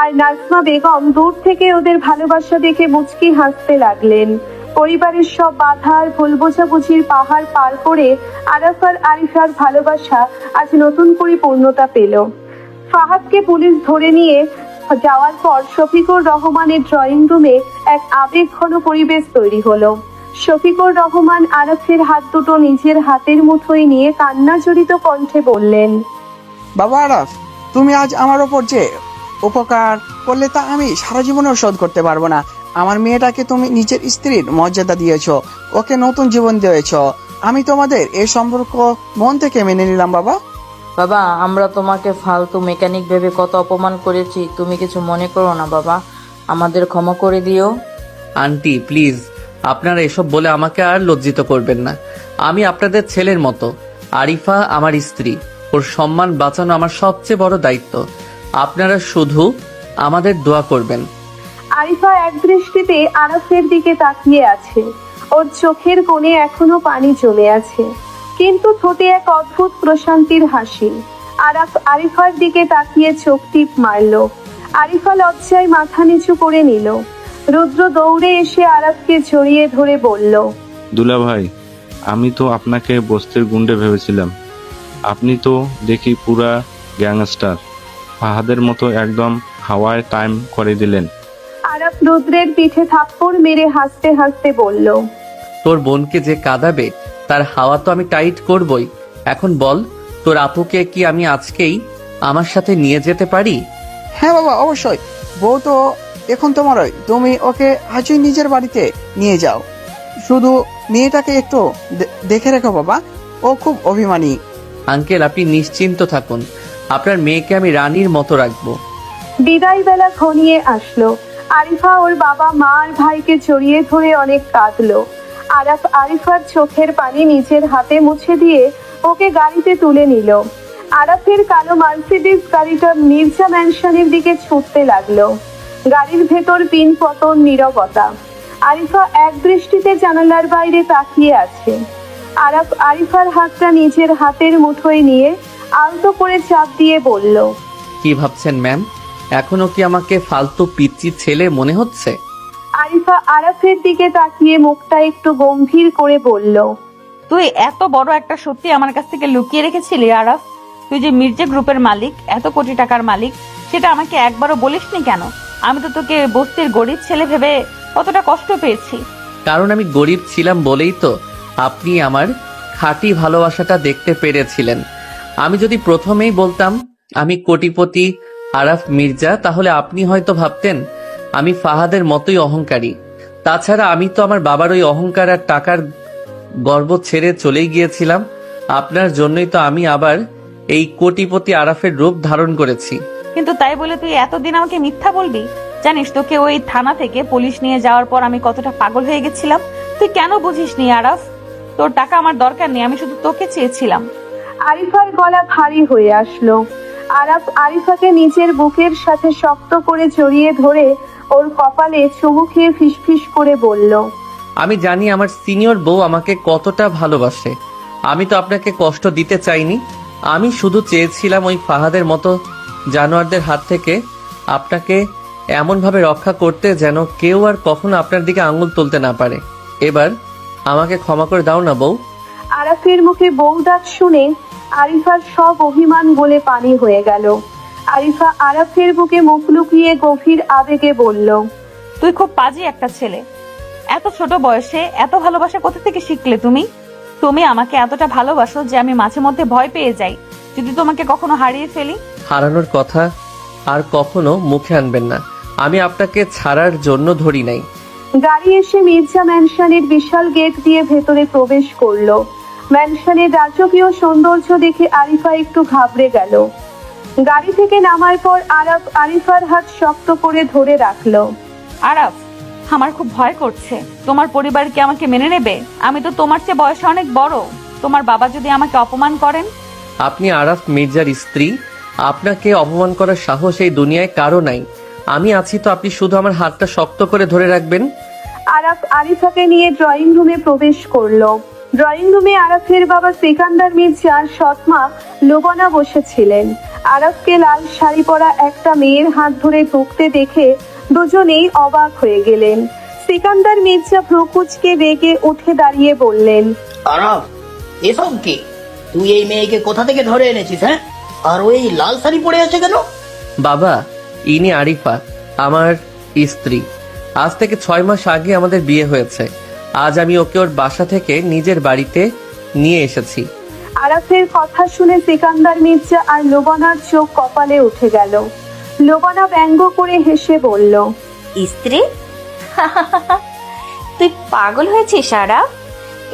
আর নাজমা বেগম দূর থেকে ওদের ভালোবাসা দেখে মুচকি হাসতে লাগলেন। পরিবারের সব বাধা আর ভুল বোঝাবুঝির পাহাড় পার করে আরাফ আর আরিফার ভালোবাসা আজ নতুন করে পূর্ণতা পেল। ফাহাদকে পুলিশ ধরে নিয়ে যাওয়ার পর শফিকুর রহমানের ড্রয়িং রুমে এক আবেগঘন পরিবেশ তৈরি হলো। শফিকুর রহমান আরাফের হাত দুটো নিজের হাতের মুঠোয় নিয়ে কান্না জড়িত কণ্ঠে বললেন, বাবা আরাফ, তুমি আজ আমার ওপর যে উপকার করলে তা আমি সারা জীবনেও শোধ করতে পারবো না। আমার মেয়েটাকে তুমি নিজের স্ত্রীর মর্যাদা দিয়েছো, ওকে নতুন জীবন দিয়েছো। আমি তোমাদের এই সম্পর্ক মন থেকে মেনে নিলাম বাবা। বাবা, আমরা তোমাকে ফালতু মেকানিক ভেবে কত অপমান করেছি, তুমি কিছু মনে করো না বাবা, আমাদের ক্ষমা করে দিও। আন্টি প্লিজ, আপনারা এসব বলে আমাকে আর লজ্জিত করবেন না। আমি আপনাদের ছেলের মতো। আরিফা আমার স্ত্রী, ওর সম্মান বাঁচানো আমার সবচেয়ে বড় দায়িত্ব। আপনারা শুধু আমাদের দোয়া করবেন। আরিফা এক দৃষ্টিতে আরাফের দিকে তাকিয়ে আছে। ওর চোখের কোণে এখনো পানি জমে আছে, কিন্তু ঠোঁটে এক অদ্ভুত প্রশান্তির হাসি। আরাফ আরিফার দিকে তাকিয়ে চোখ টিপ মারল। আরিফা লজ্জায় মাথা নিচু করে নিল। রুদ্র দৌড়ে এসে আরাফকে জড়িয়ে ধরে বলল, দুলা ভাই, আমি তো আপনাকে বস্তির গুন্ডে ভেবেছিলাম, আপনি তো দেখি পুরা গ্যাংস্টার। ফাহাদের মতো একদম হাওয়ায় টাইম করে দিলেন। আরাফ রুদ্রের পিঠে থাপ্পড় মেরে হাসতে হাসতে বলল, তোর বোনকে যে কাঁদাবে তার হাওয়া তো আমি টাইট করবই। এখন বল, তোর আপুকে কি আমি আজকেই আমার সাথে নিয়ে যেতে পারি? হ্যাঁ বাবা, অবশ্যই। বউ তো এখন তোমারই, তুমি ওকে আজই নিজের বাড়িতে নিয়ে যাও। শুধু মেয়েটাকে একটু দেখে রেখো বাবা, ও খুব অভিমানী। আঙ্কেল, আপনি নিশ্চিন্ত থাকুন, আপনার মেয়েকে আমি রানীর মতো রাখবো। বিদায় বেলা ঘনিয়ে আসলো। আরিফা ওর বাবা মা আর ভাইকে জড়িয়ে ধরে অনেক কাঁদলো। আরিফার চোখের পানি নিজের হাতে মুছে দিয়ে ওকে গাড়িতে তুলে নিল। আরাফের কালো মার্সিডিজ গাড়িটা মির্জা ম্যানশনের দিকে ছুটতে লাগলো। গাড়ির ভেতর পিন পতন, নীরবতা। আরিফা এক দৃষ্টিতে জানালার বাইরে তাকিয়ে আছে। আরিফার হাতটা নিজের হাতের মুঠোয় নিয়ে আলতো করে চাপ দিয়ে বলল, কি ভাবছেন ম্যাম? এখনো কি আমাকে ফালতু পিচ্চি ছেলে মনে হচ্ছে? আরিফা আরাফের দিকে তাকিয়ে মুখটা একটু গম্ভীর করে বলল, তুই এত বড় একটা সত্যি আমার কাছ থেকে লুকিয়ে রেখেছিলি আরাফ? তুই যে মির্জা গ্রুপের মালিক, এত কোটি টাকার মালিক, সেটা আমাকে একবারও বলিসনি কেন? আমি তো তোকে বস্তির গরিব ছেলে ভেবে কতটা কষ্ট পেয়েছি। কারণ আমি গরিব ছিলাম বলেই তো আপনি আমার খাঁটি ভালোবাসাটা দেখতে পেরেছিলেন। আমি যদি প্রথমেই বলতাম আমি কোটিপতি আরাফ মির্জা, তাহলে আপনি হয়তো ভাবতেন আমি ফাহাদের মতোই অহংকারী। তাছাড়া আমি তো আমার বাবার ওই অহংকার আর টাকার গর্ব ছেড়ে চলেই গিয়েছিলাম। আপনার জন্যই তো আমি আবার এই কোটিপতি আরাফের রূপ ধারণ করেছি। কিন্তু তাই বলে তুই এতদিন আমাকে মিথ্যা বলবি? জানিস তোকে ওই থানা থেকে পুলিশ নিয়ে যাওয়ার পর আমি কতটা পাগল হয়ে গেছিলাম। তুই কেন বুঝিসনি আরাফ? তোর টাকা আমার দরকার নেই, আমি শুধু তোকে চেয়েছিলাম। আরিফার গলা ভারী হয়ে আসলো। আরাফ আরিফাকে নিজের বুকের সাথে শক্ত করে জড়িয়ে ধরে ওর কপালে চুমু খেয়ে ফিসফিস করে বলল, আমি জানি আমার সিনিয়র বউ আমাকে কতটা ভালোবাসে। আমি তো আপনাকে কষ্ট দিতে চাইনি। আমি শুধু চেয়েছিলাম ওই ফাহাদের মতো জানোয়ারদের হাত থেকে আপনাকে এমনভাবে রক্ষা করতে যেন কেউ আর কখনো আপনার দিকে আঙুল তুলতে না পারে। এবার আমাকে ক্ষমা করে দাও না বউ। আরাফের মুখে বউ ডাক শুনে আরিফার সব অভিমান গলে পানি হয়ে গেল। আরিফা আরাফের বুকে মুখ লুকিয়ে গভীর আবেগে বলল, তুই খুব পাজি একটা ছেলে। এত ছোট বয়সে এত ভালোবাসা কোথা থেকে শিখলে তুমি? তুমি আমাকে এতটা ভালোবাসো যে আমি মাঝে মধ্যে ভয় পেয়ে যাই যদি তোমাকে কখনো হারিয়ে ফেলি। হারানোর কথা আর কখনো মুখে আনবেন না। আমি আপনাকে ছাড়ার জন্য ধরি নাই। গাড়ি এসে মির্জা ম্যানশনের বিশাল গেট দিয়ে ভেতরে প্রবেশ করলো। ম্যানশনের রাজকীয় সৌন্দর্য দেখে আরিফা একটু ঘাবড়ে গেল। গাড়ি থেকে নামার পর আরাফ আরিফার হাত শক্ত করে ধরে রাখলো। আরাফ, আমার খুব ভয় করছে। তোমার পরিবার কি আমাকে মেনে নেবে? আমি তো তোমার চেয়ে বয়সে অনেক বড়। তোমার বাবা যদি আমাকে অপমান করেন? আপনি আরাফ মির্জার স্ত্রী, আপনাকে অপমান করার সাহস এই দুনিয়ায় কারো নাই। আমি আছি তো, আপনি শুধু আমার হাতটা শক্ত করে ধরে রাখবেন। আরাফ আরিফাকে নিয়ে ড্রয়িং রুমে প্রবেশ করলো। ড্রয়িং রুমে আরাফের বাবা সিকান্দার মির্জা আর সৎমা লোবনা বসেছিলেন। আরাফকে লাল শাড়ি পরা একটা মেয়ের হাত ধরে ঢুকতে দেখে দুজনেই অবাক হয়ে গেলেন। সিকান্দার মির্জা ভ্রুকুচকে রেগে উঠে দাঁড়িয়ে বললেন, আরাফ, এসব কি? তুই এই মেয়েকে কোথা থেকে ধরে এনেছিস? হ্যাঁ, আর ওই লাল শাড়ি পরে আছে কেন? বাবা, ইনি আরিফা, আমার স্ত্রী। আজ থেকে 6 মাস আগে আমাদের বিয়ে হয়েছে। আজ আমি ওকে ওর বাসা থেকে নিজের বাড়িতে নিয়ে এসেছি। আরাফের কথা শুনে সিকান্দার মির্জা আর লোবনার চোখ কপালে উঠে গেল। লোবনা ব্যঙ্গ করে হেসে বলল, স্ত্রী? তুই পাগল হয়েছিস আরাফ?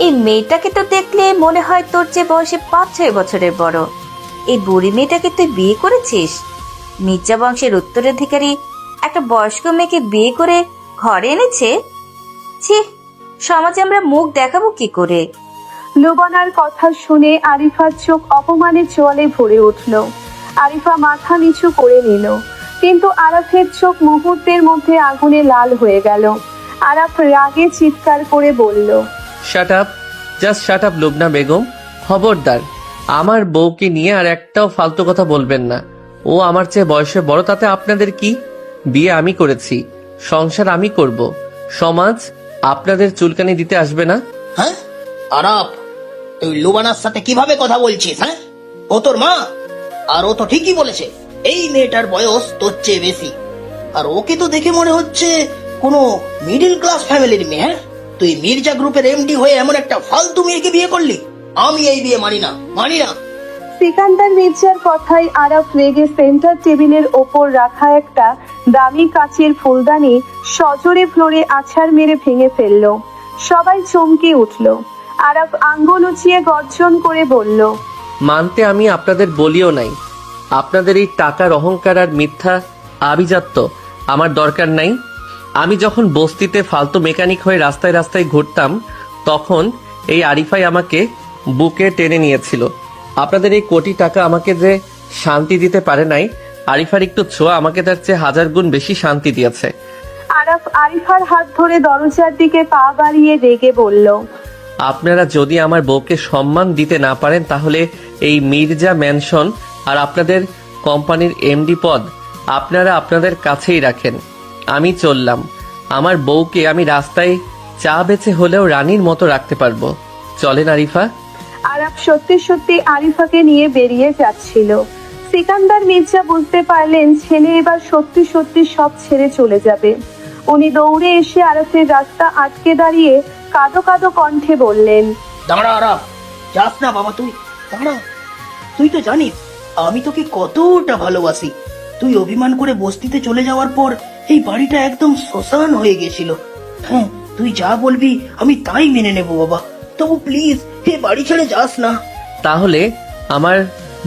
এই মেয়েটাকে তো দেখলে মনে হয় তোর চেয়ে বয়সে 5-6 বছরের বড়। এই বুড়ি মেয়েটাকে তুই বিয়ে করেছিস? মির্জা বংশের উত্তরাধিকারী একটা বয়স্ক মেয়েকে বিয়ে করে ঘরে এনেছে? ছি, সমাজে আমরা মুখ দেখাবো কি করে? লোবনার কথা শুনে আরিফার চোখ অপমানে জলে ভরে উঠল। আরিফা মাথা নিচু করে নিল, কিন্তু আরাফের চোখ মুহূর্তের মধ্যে আগুনে লাল হয়ে গেল। আরাফ রাগে চিৎকার করে বলল, shut up, just shut up Lubna Begum. খবরদার আমার বউকে নিয়ে আর একটাও ফালতু কথা বলবেন না। ও আমার চেয়ে বয়সে বড়, তাতে আপনাদের কি? বিয়ে আমি করেছি, সংসার আমি করব। সমাজ আপনাদের চুলকানি দিতে আসবে না। হ্যাঁ আরাফ, তুই লুবানার সাথে কিভাবে কথা বলছিস? হ্যাঁ, ও তোর মা, আর ও তো ঠিকই বলেছে। এই মেয়েটার বয়স তোর চেয়ে বেশি, আর ওকে তো দেখে মনে হচ্ছে কোনো মিডিল ক্লাস ফ্যামিলির মেয়ে। হ্যাঁ, তুই মির্জা গ্রুপের এমডি হয়ে এমন একটা ফালতু মেয়েকে বিয়ে করলি? আমি এই বিয়ে মানি না, মানি না। সিকান্দার মির্জার কথায় আরাফ রেগে সেন্টার টেবিলের ওপর রাখা একটা দামি কাচের ফুলদানি সজোরে ফ্লোরে আছাড় মেরে ভেঙে ফেলল। সবাই চমকে উঠল। আরাফ আঙ্গুল উঁচিয়ে গর্জন করে বলল, মানতে আমি আপনাদের বলিও নাই। আপনাদের এই টাকার অহংকার আর মিথ্যা আভিজাত্য আমার দরকার নাই। আমি যখন বস্তিতে ফালতু মেকানিক হয়ে রাস্তায় রাস্তায় ঘুরতাম, তখন এই আরিফাই আমাকে বুকে টেনে নিয়েছিল। আপনাদের এই কোটি টাকা আমাকে যে শান্তি দিতে পারে নাই, আরিফার একটু ছোঁয়া আমাকে তার চেয়ে 1000 গুণ বেশি শান্তি দিয়েছে। আরাফ আরিফার হাত ধরে দরজার দিকে পা বাড়িয়ে রেগে বলল, আপনারা যদি আমার বউকে সম্মান দিতে না পারেন, তাহলে এই মির্জা ম্যানশন আর আপনাদের কোম্পানির এমডি পদ আপনারা আপনাদের কাছেই রাখেন। আমি চললাম। আমার বউকে আমি রাস্তায় চা বেচে হলেও রানীর মতো রাখতে পারবো। চলেন আরিফা। আরাফ সত্যি সত্যি আরিফাকে নিয়ে বেরিয়ে যাচ্ছিল। সিকান্দার মির্জা বুঝতে পারলেন ছেলে এবার সত্যি সত্যি সব ছেড়ে চলে যাবে। উনি দৌড়ে এসে আরাফের রাস্তা আটকে দাঁড়িয়ে কাঁদো কাঁদো কণ্ঠে বললেন, দাঁড়া আরাফ, যাস না বাবা, তুই দাঁড়া। তুই তো জানিস আমি তোকে কতটা ভালোবাসি। তুই অভিমান করে বস্তিতে চলে যাওয়ার পর এই বাড়িটা একদম শ্মশান হয়ে গেছিল। হ্যাঁ, তুই যা বলবি আমি তাই মেনে নেব বাবা। তবু প্লিজ এ বাড়ি ছেড়ে যাস না। তাহলে আমার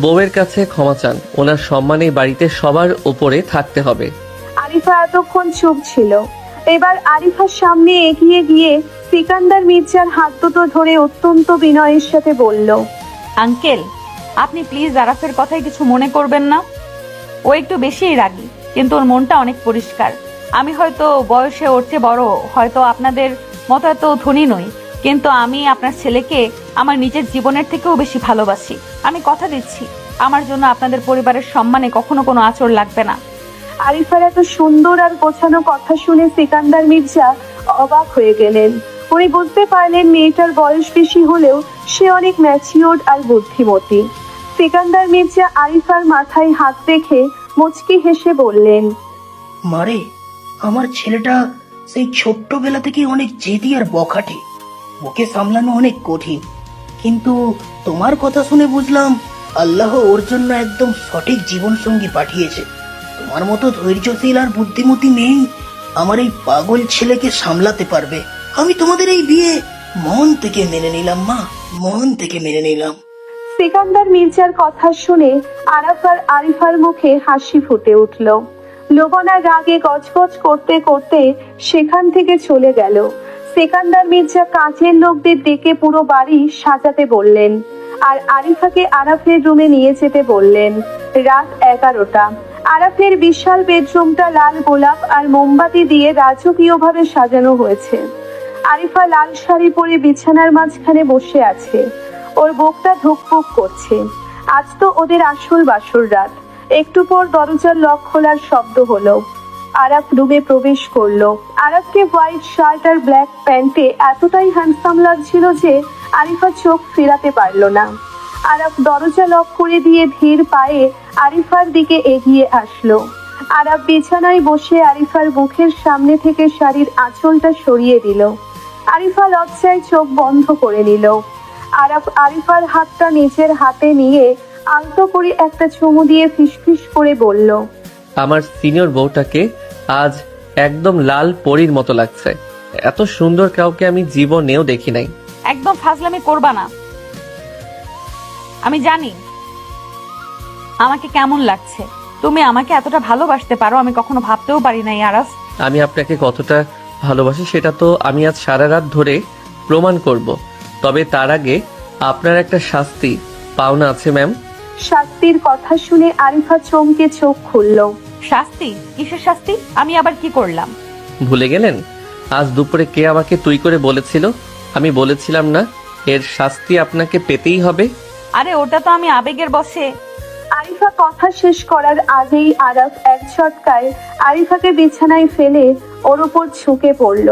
বউয়ের কাছে ক্ষমা চান। ওনার সম্মানে বাড়িতে সবার উপরে থাকতে হবে। আরিফা এতক্ষণ চুপ ছিল। এবার আরিফার সামনে এগিয়ে গিয়ে সিকান্দার মির্জার হাত দুটো ধরে অত্যন্ত বিনয়ের সাথে বলল, আঙ্কেল, আপনি প্লিজ আরাফের কথায় কিছু মনে করবেন না। ও একটু বেশিই রাগী, কিন্তু ওর মনটা অনেক পরিষ্কার। আমি হয়তো বয়সে ওর চেয়ে বড়, হয়তো আপনাদের মতো এত ধনী নই, কিন্তু আমি আপনার ছেলেকে আমার নিজের জীবনের থেকেও বেশি ভালোবাসি। আমি কথা দিচ্ছি, আমার জন্য আপনাদের পরিবারের সম্মানে কখনো কোনো আঁচড় লাগবে না। আরিফার এত সুন্দর আর গোছানো কথা শুনে সিকান্দার মির্জা অবাক হয়ে গেলেন। উনি বুঝতে পারলেন মেয়েটার বয়স বেশি হলেও সে অনেক ম্যাচিওর আর বুদ্ধিমতী। সিকান্দার মির্জা আরিফার মাথায় হাত রেখে মুচকি হেসে বললেন, মারে, আমার ছেলেটা সেই ছোট্টবেলা থেকে অনেক জেদি আর বখাটে। ওকে সামলানো অনেক কঠিন, কিন্তু তোমার কথা শুনে বুঝলাম আল্লাহ ওর জন্য একদম সঠিক জীবন সঙ্গী পাঠিয়েছে। তোমার মতো ধৈর্যশীল আর বুদ্ধিমতী মেয়ে আমার এই পাগল ছেলেকে সামলাতে পারবে। আমি তোমাদের এই বিয়ে মন থেকে মেনে নিলাম মা, মন থেকে মেনে নিলাম। সিকান্দার মির্জার কথা শুনে আরাফ আর আরিফার মুখে হাসি ফুটে উঠল। লোবনা রাগে গজগজ করতে করতে সেখান থেকে চলে গেল। সিকান্দার মির্জা কাজের লোকদের ডেকে পুরো বাড়ি সাজাতে বললেন আর আরিফাকে আরাফের রুমে নিয়ে যেতে বললেন। রাত 11টা। আরাফের বিশাল বেডরুমটা লাল গোলাপ আর মোমবাতি দিয়ে রাজকীয়ভাবে সাজানো হয়েছে। আরিফা লাল শাড়ি পরে বিছানার মাঝখানে বসে আছে। ওর বুকটা ধুকপুক করছে। আজ তো ওদের আসল বাসর রাত। একটু পর দরজার লক খোলার শব্দ হলো। আরাফ রুমে প্রবেশ করলো। আরাফকে হোয়াইট শার্ট আর ব্ল্যাক প্যান্টে এতটাই হ্যান্ডসাম লাগছিল যে আরিফা চোখ ফেরাতে পারল না। আরাফ দরজা লক করে দিয়ে ধীর পায়ে আরিফার দিকে এগিয়ে আসলো। আরাফ বিছানায় বসে আরিফার মুখের সামনে থেকে শাড়ির আঁচলটা সরিয়ে দিল। আরিফা লজ্জায় চোখ বন্ধ করে নিল। আরাফ আরিফার হাতটা নিজের হাতে নিয়ে আলতো করে একটা চুমু দিয়ে ফিসফিস করে বলল, আমার সিনিয়র বউটাকে আজ একদম লাল পরীর মতো লাগছে। এত সুন্দর কাউকে আমি জীবনেও দেখি নাই। একদম ফাজলামি করবা না। আমি জানি আমাকে কেমন লাগছে। তুমি আমাকে এতটা ভালোবাসতে পারো, আমি কখনো ভাবতেও পারি নাই আরাফ। আমি আপনাকে কতটা ভালোবাসি সেটা তো আমি আজ সারা রাত ধরে প্রমাণ করব। তবে তার আগে আপনার একটা শাস্তি পাওনা আছে ম্যাম। শাস্তির কথা শুনে আরিফা চমকে চোখ খুলল। শাস্তি? কিসের শাস্তি? আমি আবার কি করলাম? ভুলে গেলেন? আজ দুপুরে কে আমাকে তুই করে বলেছিল? আমি বলেছিলাম না এর শাস্তি আপনাকে পেতেই হবে? আরে ওটা তো আমি আবেগের বশে। আরিফা কথা শেষ করার আগেই আরাফ এক ঝটকায় আরিফাকে বিছানায় ফেলে ওর উপর ঝুঁকে পড়ল।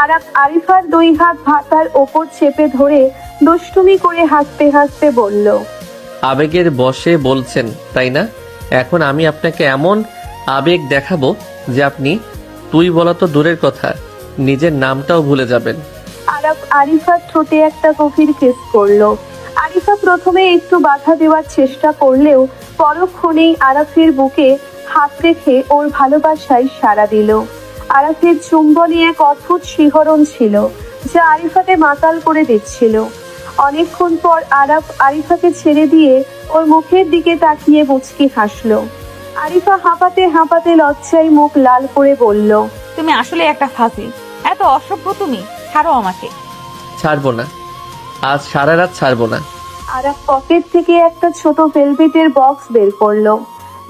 আরাফ আরিফার 2 হাত ভাতার ওপর চেপে ধরে দুষ্টুমি করে হাসতে হাসতে বলল, আবেগের বশে বলছেন তাই না? এখন আমি আপনাকে এমন আবেগ দেখাবো যে আপনি তুই বলা তো দূরের কথা, নিজের নামটাও ভুলে যাবেন। আরাফ আরিফার ঠোঁটে একটা গভীর কিস করলো। আরিফা প্রথমে একটু বাধা দেওয়ার চেষ্টা করলেও পরক্ষণেই আরাফের বুকে হাত রেখে ওর ভালোবাসায় সাড়া দিল। আরাফের চুম্বনে এক অদ্ভুত শিহরণ ছিল যা আরিফাকে মাতাল করে দিচ্ছিল। অনেকক্ষণ পর আরাফ আরিফাকে ছেড়ে দিয়ে ওর মুখের দিকে তাকিয়ে মুচকি হাসলো। আরিফা হাঁপাতে হাঁপাতে লজ্জায় মুখ লাল করে বলল, তুমি আসলে একটা ফাজিল, এত অসভ্য তুমি, ছাড়ো আমাকে। ছাড়বো না, আজ সারা রাত ছাড়বো না। আরাফ পকেট থেকে একটা ছোট ভেলভেটের বক্স বের করলো।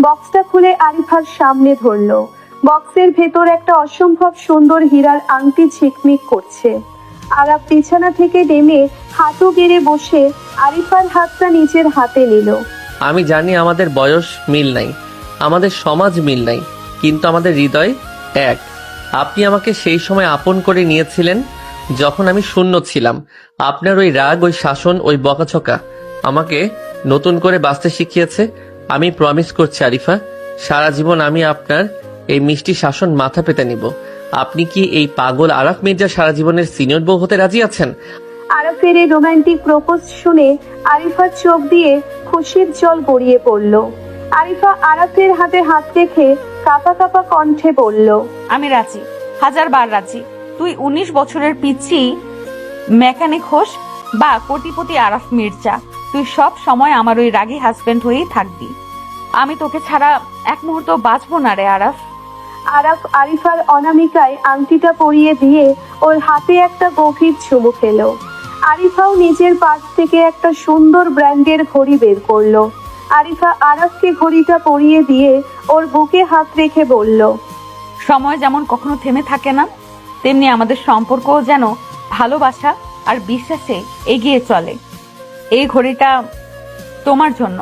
বক্সটা খুলে আরিফার সামনে ধরলো। বক্সের ভেতর একটা অসম্ভব সুন্দর হীরার আংটি ঝিকমিক করছে। আরাফ বিছানা থেকে নেমে হাঁটু গেড়ে বসে আরিফার হাতটা নিজের হাতে নিল। আমি জানি আমাদের বয়স মিল নাই, আমাদের সমাজ মিল নাই, কিন্তু আমাদের হৃদয় এক। আপনি আমাকে সেই সময় আপন করে নিয়েছিলেন যখন আমি শূন্য ছিলাম। আপনার ওই রাগ, ওই শাসন, ওই বকাছকা আমাকে নতুন করে বাঁচতে শিখিয়েছে। আমি প্রমিস করছি আরিফা, সারা জীবন আমি আপনার এই মিষ্টি শাসন মাথা পেতে নিব। আপনি কি এই পাগল আরাফ মির্জা সারা জীবনের সিনিয়র বউ হতে রাজি আছেন? আরাফের এই রোমান্টিক প্রপোজ শুনে আরিফার চোখ দিয়ে খুশির জল গড়িয়ে পড়ল। আরিফা আরাফের হাতে হাত রেখে কাঁপা কাঁপা কণ্ঠে বলল, আমি রাজি, 1000 বার রাজি। তুই 19 বছরের পিচ্ছি মেকানিক হোস বা কোটিপতি আরাফ মির্জা, তুই সব সময় আমার ওই রাগী হাজবেন্ড হয়েই থাকবি। আমি তোকে ছাড়া এক মুহূর্ত বাঁচবো না রে আরাফ। আরাফ আরিফার অনামিকায় আংটিটা পরিয়ে দিয়ে ওর হাতে একটা গভীর চুমু খেলো। আরিফাও নিজের পাশ থেকে একটা সুন্দর ব্র্যান্ডের ঘড়ি বের করলো। আরিফা আরাফকে ঘড়িটা পরিয়ে দিয়ে ওর বুকে হাত রেখে বলল, সময় যেমন কখনো থেমে থাকে না, তেমনি আমাদের সম্পর্কও যেন ভালোবাসা আর বিশ্বাসে এগিয়ে চলে। এই ঘড়িটা তোমার জন্য,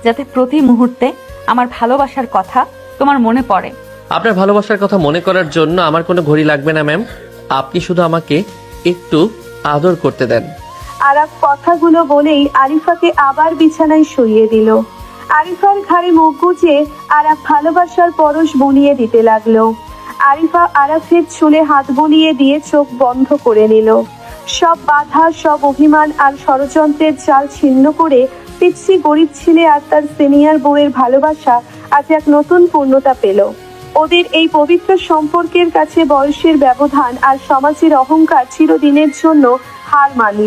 যাতে প্রতি মুহূর্তে আমার ভালোবাসার কথা তোমার মনে পড়ে। আপনার ভালোবাসার কথা মনে করার জন্য আমার কোনো ঘড়ি লাগবে না ম্যাম, আপনি শুধু আমাকে একটু আদর করতে দেন। আরাফ কথাগুলো বলেই আরিফাকে আবার বিছানায় শুইয়ে দিল। আরিফার ঘাড়ে মুখ গুজে আরাফ ভালোবাসার পরশ বুলিয়ে দিতে লাগলো। আরিফা আরাফের চুলে হাত বুলিয়ে দিয়ে চোখ বন্ধ করে নিল। সব বাধা, সব অভিমান আর ষড়যন্ত্রের জাল ছিন্ন করে পিচ্ছি গরিব ছেলে আর তার সিনিয়র বউয়ের ভালোবাসা আজ এক নতুন পূর্ণতা পেল। ওদের এই পবিত্র সম্পর্কের কাছে বয়সের ব্যবধান আর সমাজের অহংকার চিরদিনের জন্য হার মানল।